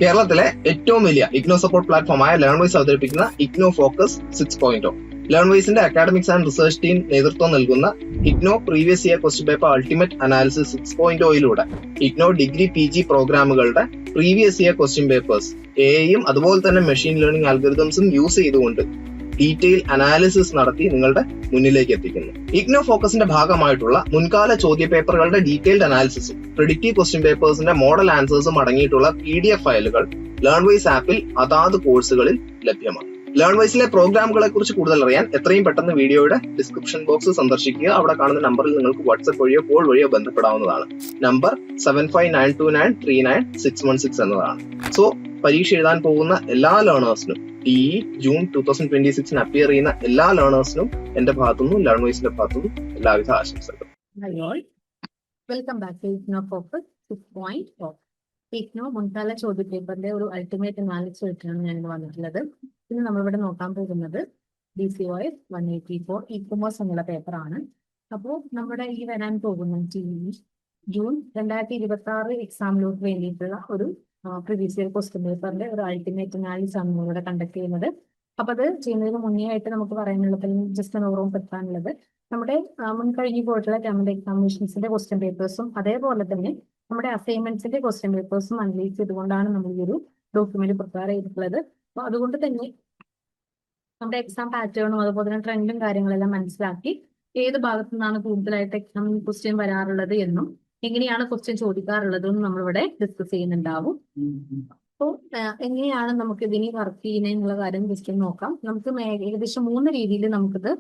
കേരളത്തിലെ ഏറ്റവും വലിയ ഇഗ്നോ സപ്പോർട്ട് പ്ലാറ്റ്ഫോമായ ലേൺവൈസ് അവതരിപ്പിക്കുന്ന ഇഗ്നോ ഫോക്കസ് 6.0. ലേൺവൈസിന്റെ അക്കാഡമിക്സ് ആൻഡ് റിസർച്ച് ടീം നേതൃത്വം നൽകുന്ന IGNOU previous year question paper ultimate analysis 6.0യിലൂടെ ഇഗ്നോ ഡിഗ്രി PG പ്രോഗ്രാമുകളുടെ പ്രീവിയസ് ഇയർ ക്വസ്റ്റ്യൻ പേപ്പേഴ്സ് എയും അതുപോലെ തന്നെ മെഷീൻ ലേണിംഗ് അൽഗോരിതംസും യൂസ് ചെയ്തുകൊണ്ട് ഡീറ്റെയിൽ അനാലിസിസ് നടത്തി നിങ്ങളുടെ മുന്നിലേക്ക് എത്തിക്കുന്നു. ഇഗ്നോ ഫോക്കസിന്റെ ഭാഗമായിട്ടുള്ള മുൻകാല ചോദ്യ പേപ്പറുകളുടെ ഡീറ്റെയിൽഡ് അനാലിസിസും പ്രിഡിക്റ്റീവ് ക്വസ്റ്റ്യൻ പേപ്പേഴ്സിന്റെ മോഡൽ ആൻസേഴ്സും അടങ്ങിയിട്ടുള്ള PDF ഫയലുകൾ ലേൺവൈസ് ആപ്പിൽ അതാത് കോഴ്സുകളിൽ ലഭ്യമാണ്. ലേൺവൈസിലെ പ്രോഗ്രാമുകളെ കുറിച്ച് കൂടുതൽ അറിയാൻ എത്രയും പെട്ടെന്ന് വീഡിയോയുടെ ഡിസ്ക്രിപ്ഷൻ ബോക്സ് സന്ദർശിക്കുക. അവിടെ കാണുന്ന നമ്പറിൽ നിങ്ങൾക്ക് വാട്സ്ആപ്പ് വഴിയോ കോൾ വഴിയോ ബന്ധപ്പെടാവുന്നതാണ്. നമ്പർ 7592939616 എന്നതാണ്. സോ പരീക്ഷ എഴുതാൻ പോകുന്ന എല്ലാ ലേണേഴ്സിനും ജൂൺ 2026 അപ്പിയർ ചെയ്യുന്ന എല്ലാ ലേണേഴ്സിനും എന്റെ ഭാഗത്തുനിന്നും ലേൺവൈസിന്റെ ഭാഗത്തുനിന്നും എല്ലാവിധ ആശംസകളും. Welcome back to IGNOU focus 6.0. IGNOU മുൻകാല ചോദ്യ പേപ്പറിന്റെ ഒരു അൾട്ടിമേറ്റ് അനാലിസിസ് ആയിട്ടാണ് ഞാൻ വന്നിട്ടുള്ളത്. ഇന്ന് നമ്മളിവിടെ നോക്കാൻ പോകുന്നത് DCOS 184 ഇ-കൊമേഴ്സ് എന്നുള്ള പേപ്പറാണ്. അപ്പോൾ നമ്മുടെ ഈ വരാൻ പോകുന്ന ജൂൺ 2026 എക്സാമിലോട്ട് വേണ്ടിയിട്ടുള്ള ഒരു പ്രീവിയസ് ഇയർ ക്വസ്റ്റ്യൻ പേപ്പറിന്റെ ഒരു അൾട്ടിമേറ്റ് അനാലിസിസ് ആണ് നമ്മളിവിടെ കണ്ടക്ട് ചെയ്യുന്നത്. അപ്പൊ അത് ചെയ്യുന്നതിന് മുന്നേ ആയിട്ട് നമുക്ക് പറയാനുള്ളത് ജസ്റ്റ് ഒന്ന് ഓർമ്മപ്പെടുത്താനുള്ളത്, നമ്മുടെ മുൻകഴിഞ്ഞു പോയിട്ടുള്ള ഗവൺമെന്റ് എക്സാമിനേഷൻസിന്റെ ക്വസ്റ്റ്യൻ പേപ്പേഴ്സും അതേപോലെ തന്നെ നമ്മുടെ അസൈൻമെന്റ്സിന്റെ ക്വസ്റ്റ്യൻ പേപ്പേഴ്സും അനലൈസ് ചെയ്തുകൊണ്ടാണ് നമ്മൾ ഈ ഒരു ഡോക്യുമെന്റ് പ്രിപ്പയർ ചെയ്തിട്ടുള്ളത്. അപ്പൊ അതുകൊണ്ട് തന്നെ നമ്മുടെ എക്സാം പാറ്റേണും അതുപോലെ തന്നെ ട്രെൻഡും കാര്യങ്ങളെല്ലാം മനസ്സിലാക്കി ഏത് ഭാഗത്തു നിന്നാണ് കൂടുതലായിട്ട് എക്സാം ക്വസ്റ്റ്യൻ വരാറുള്ളത് എന്നും എങ്ങനെയാണ് ക്വസ്റ്റ്യൻ ചോദിക്കാറുള്ളത് എന്നും നമ്മളിവിടെ ഡിസ്കസ് ചെയ്യുന്നുണ്ടാവും. അപ്പോൾ എങ്ങനെയാണ് നമുക്ക് ഇതിന് വർക്ക് ചെയ്യുന്നത് എന്നുള്ള കാര്യം ജസ്റ്റ് നോക്കാം. നമുക്ക് ഏകദേശം 3 രീതിയിൽ നമുക്കിത്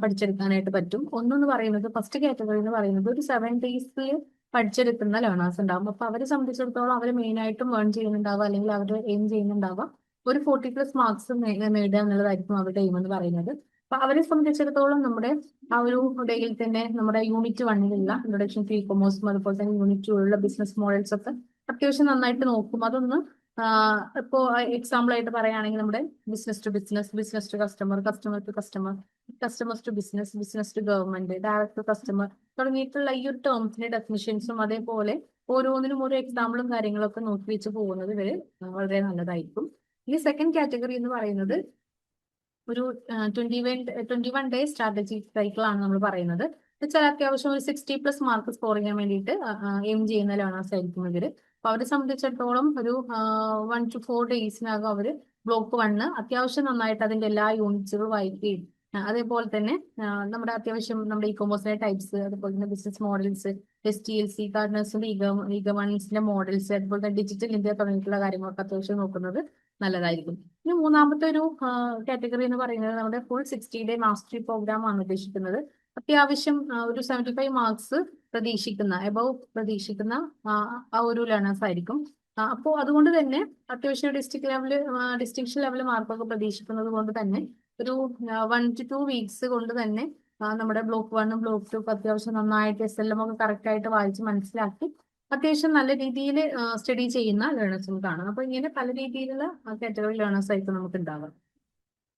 പഠിച്ചെടുക്കാനായിട്ട് പറ്റും. ഒന്നെന്ന് പറയുന്നത്, ഫസ്റ്റ് കാറ്റഗറി എന്ന് പറയുന്നത് ഒരു 7 ഡേയ്സിൽ പഠിച്ചെടുക്കുന്ന ലേണേഴ്സ് ഉണ്ടാവും. അപ്പൊ അവരെ സംബന്ധിച്ചിടത്തോളം അവർ മെയിൻ ആയിട്ടും ഏൺ ചെയ്യുന്നുണ്ടാവുക അല്ലെങ്കിൽ അവർ എയിം ചെയ്യുന്നുണ്ടാവുക ഒരു 40+ മാർക്സ് നേടുക എന്നുള്ളതായിരിക്കും അവരുടെ എയിം എന്ന് പറയുന്നത്. അപ്പൊ അവരെ സംബന്ധിച്ചിടത്തോളം നമ്മുടെ ആ ഒരു ഡേയിൽ തന്നെ നമ്മുടെ യൂണിറ്റ് 1ലുള്ള ഇൻട്രൊഡക്ഷൻ ടു ഇ-കൊമേഴ്സും അതുപോലെ തന്നെ യൂണിറ്റ് 2ലുള്ള ബിസിനസ് മോഡൽസ് ഒക്കെ അത്യാവശ്യം നന്നായിട്ട് നോക്കും. അതൊന്ന് ഇപ്പോ എക്സാമ്പിൾ ആയിട്ട് പറയുകയാണെങ്കിൽ നമ്മുടെ business to business, business to customer, customer to customer, customers to business, business to government, direct to customer തുടങ്ങിയിട്ടുള്ള ഈ ഒരു ടേംസിന്റെ ഡെഫിനിഷൻസും അതേപോലെ ഓരോന്നിനും ഓരോ എക്സാമ്പിളും കാര്യങ്ങളൊക്കെ നോക്കി വെച്ച് പോകുന്നത് ഇവര് വളരെ നല്ലതായിരിക്കും. ഇനി സെക്കൻഡ് കാറ്റഗറി എന്ന് പറയുന്നത് ഒരു 21 ഡേ സ്ട്രാറ്റജി സൈക്കിൾ ആണ് നമ്മൾ പറയുന്നത്. വെച്ചാൽ അത്യാവശ്യം ഒരു 60+ മാർക്ക് സ്കോർ ചെയ്യാൻ വേണ്ടിയിട്ട് എയിം ചെയ്യുന്ന ലേണേഴ്സ് ആയിരിക്കും ഇവര്. അപ്പൊ അവരെ സംബന്ധിച്ചിടത്തോളം ഒരു 1 to 4 ഡേയ്സിനകം അവര് ബ്ലോക്ക് 1 അത്യാവശ്യം നന്നായിട്ട് അതിന്റെ എല്ലാ യൂണിറ്റ്സുകളും വായിക്കുകയും അതേപോലെ തന്നെ നമ്മുടെ അത്യാവശ്യം നമ്മുടെ ഇ-കൊമേഴ്സിന്റെ ടൈപ്സ്, അതുപോലെ തന്നെ ബിസിനസ് മോഡൽസ്, STLC ഗാർഡനേഴ്സിന്റെ ഇ-ഗവേണൻസിന്റെ മോഡൽസ്, അതുപോലെ തന്നെ ഡിജിറ്റൽ ഇന്ത്യ തുടങ്ങിയിട്ടുള്ള കാര്യങ്ങളൊക്കെ അത്യാവശ്യം നോക്കുന്നത് നല്ലതായിരിക്കും. ഇനി മൂന്നാമത്തെ ഒരു കാറ്റഗറി എന്ന് പറയുന്നത് നമ്മുടെ ഫുൾ 60 ഡേ മാസ്റ്ററി പ്രോഗ്രാം ആണ് ഉദ്ദേശിക്കുന്നത്. അത്യാവശ്യം ഒരു 75 മാർക്സ് എബവ് പ്രതീക്ഷിക്കുന്ന ആ ഒരു ലേണേഴ്സ് ആയിരിക്കും. അപ്പോൾ അതുകൊണ്ട് തന്നെ അത്യാവശ്യം ഡിസ്റ്റിങ്ഷൻ ലെവൽ മാർക്കൊക്കെ പ്രതീക്ഷിക്കുന്നത് കൊണ്ട് തന്നെ ഒരു 1 to 2 വീക്സ് കൊണ്ട് തന്നെ നമ്മുടെ ബ്ലോക്ക് 1 ബ്ലോക്ക് 2 അത്യാവശ്യം നന്നായിട്ട് SLM ഒക്കെ കറക്റ്റ് ആയിട്ട് വായിച്ച് മനസ്സിലാക്കി അത്യാവശ്യം നല്ല രീതിയിൽ സ്റ്റഡി ചെയ്യുന്ന ലേണേഴ്സും കാണാം. അപ്പൊ ഇങ്ങനെ പല രീതിയിലുള്ള കാറ്റഗറി ലേണേഴ്സ് ആയിരിക്കും നമുക്ക് ഉണ്ടാവുക.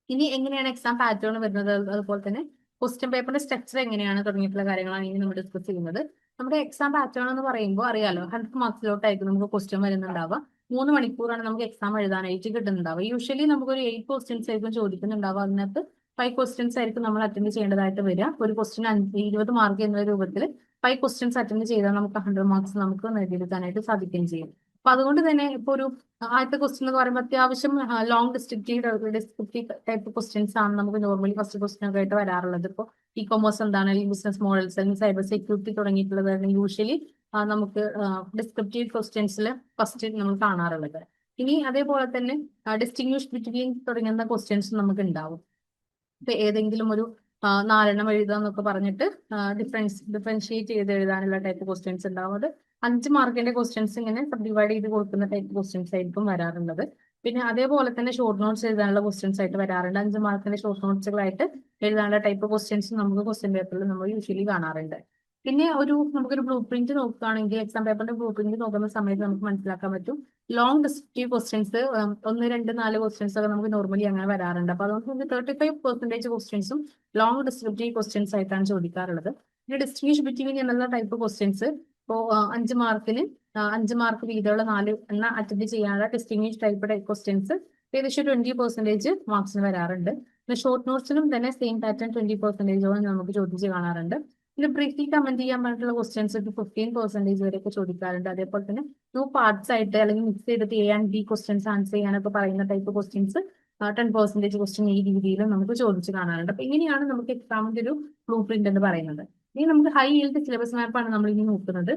ഇനി എങ്ങനെയാണ് എക്സാം പാറ്റേൺ വരുന്നത്, അതുപോലെ തന്നെ ക്വസ്റ്റ്യൻ പേപ്പറിന്റെ സ്ട്രക്ചർ എങ്ങനെയാണ് തുടങ്ങിയിട്ടുള്ള കാര്യങ്ങളാണ് ഇനി നമ്മൾ ഡിസ്കസ് ചെയ്യുന്നത്. നമ്മുടെ എക്സാം പാറ്റേൺ എന്ന് പറയുമ്പോൾ അറിയാലോ 100 മാർക്സിലോട്ടായിരിക്കും നമുക്ക് ക്വസ്റ്റ്യൻ വരുന്നുണ്ടാവുക. 3 മണിക്കൂറാണ് നമുക്ക് എക്സാം എഴുതാനായിട്ട് കിട്ടുന്നുണ്ടാവുക. യൂഷ്വലി നമുക്കൊരു 8 ക്വസ്റ്റ്യൻസ് ആയിരിക്കും ചോദിക്കുന്നുണ്ടാവുക. അതിനകത്ത് 5 ക്വസ്റ്റ്യൻസ് ആയിരിക്കും നമ്മൾ അറ്റൻഡ് ചെയ്യേണ്ടതായിട്ട് വരിക. ഒരു ക്വസ്റ്റ്യൻ 20 മാർക്ക് എന്ന രൂപത്തിൽ 5 ക്വസ്റ്റ്യൻസ് അറ്റൻഡ് ചെയ്താൽ നമുക്ക് 100 മാർക്സ് നമുക്ക് നേടിയെടുക്കാനായിട്ട് സാധിക്കുകയും ചെയ്യും. അപ്പൊ അതുകൊണ്ട് തന്നെ ഇപ്പൊ ഒരു ആദ്യത്തെ ക്വസ്റ്റ്യൻ എന്ന് പറയുമ്പോൾ അത്യാവശ്യം ലോങ് ഡിസ്ക്രിപ്റ്റീവ് ടൈപ്പ് ക്വസ്റ്റ്യൻസ് ആണ് നമുക്ക് നോർമലി ഫസ്റ്റ് ക്വസ്റ്റ്യൻ ഒക്കെ ആയിട്ട് വരാറുള്ളത്. ഇപ്പോൾ ഇ-കൊമേഴ്സ് എന്താണ്, അല്ലെങ്കിൽ ബിസിനസ് മോഡൽസ്, അല്ലെങ്കിൽ സൈബർ സെക്യൂരിറ്റി തുടങ്ങിയിട്ടുള്ളത് യൂഷ്വലി നമുക്ക് ഡിസ്ക്രിപ്റ്റീവ് ക്വസ്റ്റ്യൻസിൽ ഫസ്റ്റ് നമ്മൾ കാണാറുള്ളത്. ഇനി അതേപോലെ തന്നെ ഡിസ്റ്റിങ്വിഷ് ബിറ്റ്വീൻ തുടങ്ങുന്ന ക്വസ്റ്റ്യൻസ് നമുക്ക് ഉണ്ടാവും. ഇപ്പൊ ഏതെങ്കിലും ഒരു 4 എണ്ണം എഴുതാന്നൊക്കെ പറഞ്ഞിട്ട് ഡിഫറൻഷിയേറ്റ് ചെയ്ത് എഴുതാനുള്ള ടൈപ്പ് ക്വസ്റ്റ്യൻസ് ഉണ്ടാവും. അത് 5 മാർക്കിന്റെ ക്വസ്റ്റ്യൻസ് ഇങ്ങനെ സബ് ഡിവൈഡ് ചെയ്ത് കൊടുക്കുന്ന ടൈപ്പ് ക്വസ്റ്റ്യൻസ് ആയിരിക്കും വരാറുള്ളത്. പിന്നെ അതേപോലെ തന്നെ ഷോർട്ട് നോട്ട്സ് എഴുതാനുള്ള ക്വസ്റ്റ്യൻസ് ആയിട്ട് വരാറുണ്ട്. 5 മാർക്കിന്റെ ഷോർട്ട് നോട്ട്സുകളായിട്ട് എഴുതാനുള്ള ടൈപ്പ് ക്വസ്റ്റ്യൻസ് നമുക്ക് ക്വസ്റ്റ്യൻ പേപ്പറിൽ നമ്മൾ യൂഷ്വലി കാണാറുണ്ട്. പിന്നെ നമുക്കൊരു ബ്ലൂ പ്രിന്റ് നോക്കുകയാണെങ്കിൽ എക്സാം പേപ്പറിന്റെ ബ്ലൂ പ്രിന്റ് നോക്കുന്ന സമയത്ത് നമുക്ക് മനസ്സിലാക്കാൻ പറ്റും ലോങ് ഡിസ്ക്രിപ്റ്റീവ് ക്വസ്റ്റ്യൻസ് 1, 2, 4 ക്വസ്റ്റ്യൻസ് ഒക്കെ നമുക്ക് നോർമലി അങ്ങനെ വരാറുണ്ട്. അപ്പൊ അതുകൊണ്ട് 35% ക്വസ്റ്റ്യൻസും ലോങ് ഡിസ്ക്രിപ്റ്റീവ് ക്വസ്റ്റ്യൻസ് ആയിട്ടാണ് ചോദിക്കാറുള്ളത്. പിന്നെ ഡിസ്റ്റിങ്വിഷ് ബിറ്റ്വീൻ എന്നുള്ള ടൈപ്പ് ക്വസ്റ്റ്യൻസ് ഇപ്പോൾ 5 മാർക്കിന് 5 മാർക്ക് വീതമുള്ള 4 എണ്ണം അറ്റൻഡ് ചെയ്യാനുള്ള ഡിസ്റ്റിങ്വിഷ് ടൈപ്പ് ക്വസ്റ്റ്യൻസ് ഏകദേശം 20% മാർക്സിന് വരാറുണ്ട്. പിന്നെ ഷോർട്ട് നോട്ട്സിനും തന്നെ സെയിം പാറ്റേൺ 20% നമുക്ക് ചോദിച്ച് കാണാറുണ്ട്. പിന്നെ ബ്രീഫ്ലി കമന്റ് ചെയ്യാൻ പറഞ്ഞിട്ടുള്ള ക്വസ്റ്റ്യൻസ് 15% വരെയൊക്കെ ചോദിക്കാറുണ്ട്. അതേപോലെ തന്നെ 2 പാർട്സ് ആയിട്ട് അല്ലെങ്കിൽ മിക്സ് ചെയ്തിട്ട് A and B questions answer ചെയ്യാനൊക്കെ പറയുന്ന ടൈപ്പ് ക്വസ്റ്റ്യൻസ് 10% ക്വസ്റ്റ്യൻ ഈ രീതിയിൽ നമുക്ക് ചോദിച്ച് കാണാറുണ്ട്. അപ്പൊ ഇങ്ങനെയാണ് നമുക്ക് എക്സാമിന്റെ ഒരു ബ്ലൂ പ്രിന്റ് എന്ന് പറയുന്നത്. ഇനി നമുക്ക് ഹൈ yield സിലബസ് മാപ്പാണ് നമ്മൾ ഇനി നോക്കുന്നത്.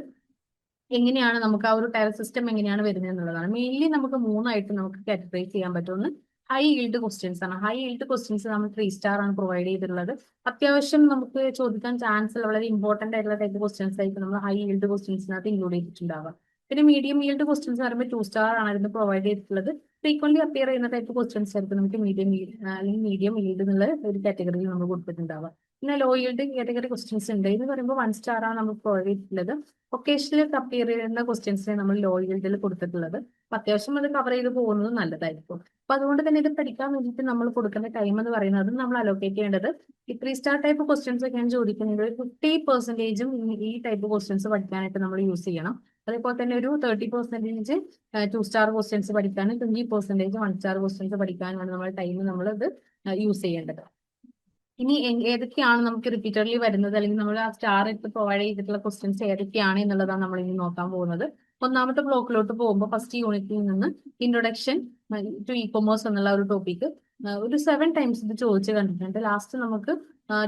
എങ്ങനെയാണ് നമുക്ക് ആ ഒരു ടയർ സിസ്റ്റം എങ്ങനെയാണ് വരുന്നത് എന്നുള്ളതാണ്. മെയിൻലി നമുക്ക് 3 നമുക്ക് കാറ്റഗറൈസ് ചെയ്യാൻ പറ്റുന്ന ഹൈ yield ക്വസ്റ്റ്യൻസ് ആണ്. ഹൈ yield ക്വസ്റ്റ്യൻസ് നമ്മൾ 3 സ്റ്റാർ ആണ് പ്രൊവൈഡ് ചെയ്തിട്ടുള്ളത്. അത്യാവശ്യം നമുക്ക് ചോദിക്കാൻ ചാൻസ് ഉള്ള വളരെ ഇമ്പോർട്ടന്റ് ആയിട്ടുള്ള ടൈപ്പ് ക്വസ്റ്റ്യൻസ് ആയിരിക്കും നമ്മൾ ഹൈ yield ക്വസ്റ്റ്യൻസിനകത്ത് ഇൻക്ലൂഡ് ചെയ്തിട്ടുണ്ടാവുക. പിന്നെ മീഡിയം yield ക്വസ്റ്റ്യൻസ് പറയുമ്പോൾ 2 സ്റ്റാർ ആണ് ഇതിന് പ്രൊവൈഡ് ചെയ്തിട്ടുള്ളത്. ഫ്രീക്വന്റ്ലി അപ്പിയർ ചെയ്യുന്ന ടൈപ്പ് ക്വസ്റ്റ്യൻസ് ആയിരിക്കും നമുക്ക് മീഡിയം yield എന്നുള്ള ഒരു കാറ്റഗറിയിൽ നമ്മൾ കൊടുത്തിട്ടുണ്ടാവുക. പിന്നെ ലോ yield കാറ്റഗറി ക്വസ്റ്റ്യൻസ് ഉണ്ട്. എന്ന് പറയുമ്പോൾ 1 സ്റ്റാർ ആണ് നമുക്ക് പ്രൊവൈഡ് ചെയ്തിട്ടുള്ളത്. ഒക്കേഷനിൽ അപ്പിയർ ചെയ്യുന്ന ക്വസ്റ്റ്യൻസിനെ നമ്മൾ ലോ yield കൊടുത്തിട്ടുള്ളത്. അപ്പൊ അത്യാവശ്യം അത് കവർ ചെയ്ത് പോകുന്നത് നല്ലതായിരിക്കും. അപ്പൊ അതുകൊണ്ട് തന്നെ ഇത് പഠിക്കാൻ വേണ്ടിയിട്ട് നമ്മൾ കൊടുക്കുന്ന ടൈം എന്ന് പറയുന്നത് നമ്മൾ അലോക്കേറ്റ് ചെയ്യേണ്ടത് ഈ 3 സ്റ്റാർ ടൈപ്പ് ക്വസ്റ്റ്യൻസ് ഒക്കെയാണ് ചോദിക്കുന്നത്. 50% ഈ ടൈപ്പ് ക്വസ്റ്റ്യൻസ് പഠിക്കാനായിട്ട് നമ്മൾ യൂസ് ചെയ്യണം. അതേപോലെ തന്നെ ഒരു 30% 2 സ്റ്റാർ ക്വസ്റ്റ്യൻസ് പഠിക്കാനും 20% 1 സ്റ്റാർ ക്വസ്റ്റ്യൻസ് പഠിക്കാനുമാണ് നമ്മൾ ടൈം നമ്മളത് യൂസ് ചെയ്യേണ്ടത്. ഇനി ഏതൊക്കെയാണ് നമുക്ക് റിപ്പീറ്റഡ്ലി വരുന്നത് അല്ലെങ്കിൽ നമ്മൾ ആ സ്റ്റാർ ഇട്ട് പ്രൊവൈഡ് ചെയ്തിട്ടുള്ള ക്വസ്റ്റ്യൻസ് ഏതൊക്കെയാണ് എന്നുള്ളതാണ് നമ്മൾ ഇനി നോക്കാൻ പോകുന്നത്. ഒന്നാമത്തെ ബ്ലോക്കിലോട്ട് പോകുമ്പോൾ ഫസ്റ്റ് യൂണിറ്റിൽ നിന്ന് ഇൻട്രൊഡക്ഷൻ ടു ഇ കൊമേഴ്സ് എന്നുള്ള ഒരു ടോപ്പിക് ഒരു 7 ടൈംസ് ഇത് ചോദിച്ച് കണ്ടിട്ടുണ്ട്. ലാസ്റ്റ് നമുക്ക്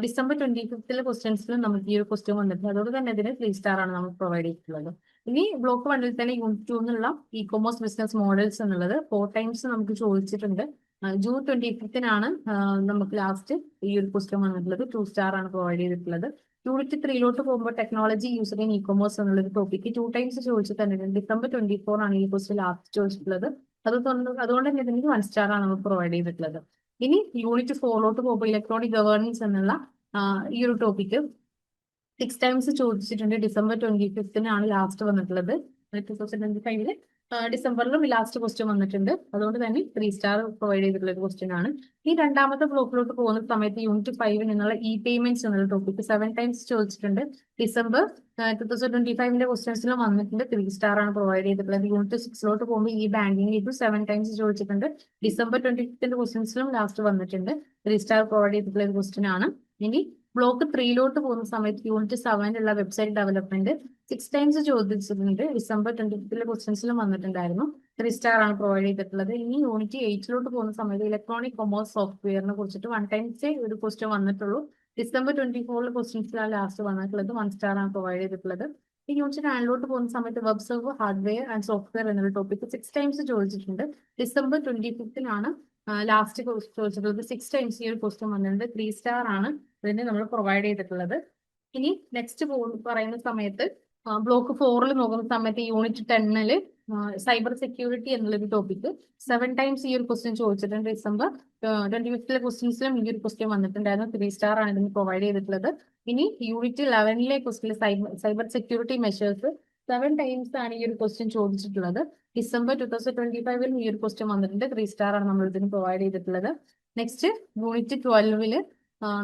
December 25 ക്വസ്റ്റ്യൻസിലും നമുക്ക് ഈ ഒരു ക്വസ്റ്റ്യൻ വന്നിട്ടുണ്ട്. അതുകൊണ്ട് തന്നെ ഇതിന് 3 സ്റ്റാർ ആണ് നമുക്ക് പ്രൊവൈഡ് ചെയ്തിട്ടുള്ളത്. ഇനി ബ്ലോക്ക് 1 തന്നെ യൂണിറ്റ് 2 എന്നുള്ള ഇ കൊമേഴ്സ് ബിസിനസ് മോഡൽസ് എന്നുള്ളത് 4 ടൈംസ് നമുക്ക് ചോദിച്ചിട്ടുണ്ട്. June 25 നമുക്ക് ലാസ്റ്റ് ഈ ഒരു ക്വസ്റ്റ്യൻ വന്നിട്ടുള്ളത് 2 സ്റ്റാർ ആണ് പ്രൊവൈഡ് ചെയ്തിട്ടുള്ളത്. യൂണിറ്റ് 3 പോകുമ്പോൾ technology user in e commerce എന്നുള്ളൊരു ടോപ്പിക്ക് 2 ടൈംസ് ചോദിച്ചു തന്നിട്ടുണ്ട്. December 24 ആണ് ഈ ക്വസ്റ്റ്യൻ ലാസ്റ്റ് ചോദിച്ചിട്ടുള്ളത്. അതുകൊണ്ട് തന്നെ ഇതിന് 1 സ്റ്റാർ ആണ് നമുക്ക് പ്രൊവൈഡ് ചെയ്തിട്ടുള്ളത്. ഇനി യൂണിറ്റ് 4 പോകുമ്പോൾ ഇലക്ട്രോണിക് ഗവേണൻസ് എന്നുള്ള ഈ ഒരു ടോപ്പിക്ക് 6 ടൈംസ് ചോദിച്ചിട്ടുണ്ട്. December 25 ആണ് ലാസ്റ്റ് വന്നിട്ടുള്ളത്. 2025 ഡിസംബറിലും ലാസ്റ്റ് ക്വസ്റ്റ്യൻ വന്നിട്ടുണ്ട്. അതുകൊണ്ട് തന്നെ 3 സ്റ്റാർ പ്രൊവൈഡ് ചെയ്തിട്ടുള്ള ഒരു ക്വസ്റ്റ്യൻ ആണ്. ഈ രണ്ടാമത്തെ ബ്ലോക്കിലോട്ട് പോകുന്ന സമയത്ത് യൂണിറ്റ് 5 എന്നുള്ള ഇ പേയ്മെന്റ്സ് എന്നുള്ള ടോപ്പിക് 7 ടൈംസ് ചോദിച്ചിട്ടുണ്ട്. December 2025 ക്വസ്റ്റ്യൻസിലും വന്നിട്ടുണ്ട്. 3 സ്റ്റാർ ആണ് പ്രൊവൈഡ് ചെയ്തിട്ടുള്ളത്. യൂണിറ്റ് 6 പോകുമ്പോൾ ഈ ബാങ്കിങ് ഇത് 7 ടൈംസ് ചോദിച്ചിട്ടുണ്ട്. December 25 ക്വസ്റ്റ്യൻസിലും ലാസ്റ്റ് വന്നിട്ടുണ്ട്. 3 സ്റ്റാർ പ്രൊവൈഡ് ചെയ്തിട്ടുള്ള ഒരു ക്വസ്റ്റ്യൻ ആണ്. ഇനി ബ്ലോക്ക് 3 പോകുന്ന സമയത്ത് യൂണിറ്റ് 7 ഉള്ള വെബ്സൈറ്റ് ഡെവലപ്മെന്റ് 6 ടൈംസ് ചോദിച്ചിട്ടുണ്ട്. December 25 ക്വസ്റ്റ്യൻസിലും വന്നിട്ടുണ്ടായിരുന്നു. 3 സ്റ്റാർ ആണ് പ്രൊവൈഡ് ചെയ്തിട്ടുള്ളത്. ഇനി യൂണിറ്റ് 8 പോകുന്ന സമയത്ത് ഇലക്ട്രോണിക് കൊമേഴ്സ് സോഫ്റ്റ്വെയറിനെ കുറിച്ചിട്ട് 1 ടൈംസേ ഒരു ക്വസ്റ്റ്യൻ വന്നിട്ടുള്ളൂ. December 24 ക്വസ്റ്റ്യൻസിലാണ് ലാസ്റ്റ് വന്നിട്ടുള്ളത്. 1 സ്റ്റാർ ആണ് പ്രൊവൈഡ് ചെയ്തിട്ടുള്ളത്. ഈ യൂണിറ്റ് 9 പോകുന്ന സമയത്ത് web server hardware and software എന്നൊരു ടോപ്പിക് 6 ടൈംസ് ചോദിച്ചിട്ടുണ്ട്. December 25 ലാസ്റ്റ് ചോദിച്ചിട്ടുള്ളത്. 6 ടൈംസ് ഈ ഒരു ക്വസ്റ്റ്യൻ വന്നിട്ടുണ്ട്. 3 സ്റ്റാർ ആണ് ഇതിന് നമ്മൾ പ്രൊവൈഡ് ചെയ്തിട്ടുള്ളത്. ഇനി നെക്സ്റ്റ് പറയുന്ന സമയത്ത് ബ്ലോക്ക് 4 നോക്കുന്ന സമയത്ത് യൂണിറ്റ് 10 സൈബർ സെക്യൂരിറ്റി എന്നുള്ളൊരു ടോപ്പിക് 7 ടൈംസ് ഈ ഒരു ക്വസ്റ്റ്യൻ ചോദിച്ചിട്ടുണ്ട്. December 25 ക്വസ്റ്റ്യൻസിലും ഈ ഒരു ക്വസ്റ്റ്യൻ വന്നിട്ടുണ്ടായിരുന്നു. 3 സ്റ്റാർ ആണ് ഇതിന് പ്രൊവൈഡ് ചെയ്തിട്ടുള്ളത്. ഇനി unit 11 question cyber security measures 7 times ആണ് ഈ ഒരു ക്വസ്റ്റ്യൻ ചോദിച്ചിട്ടുള്ളത്. December 2025 ഈ ഒരു ക്വസ്റ്റ്യൻ വന്നിട്ടുണ്ട്. 3 സ്റ്റാർ ആണ് നമ്മൾ ഇതിന് പ്രൊവൈഡ് ചെയ്തിട്ടുള്ളത്. നെക്സ്റ്റ് യൂണിറ്റ് 12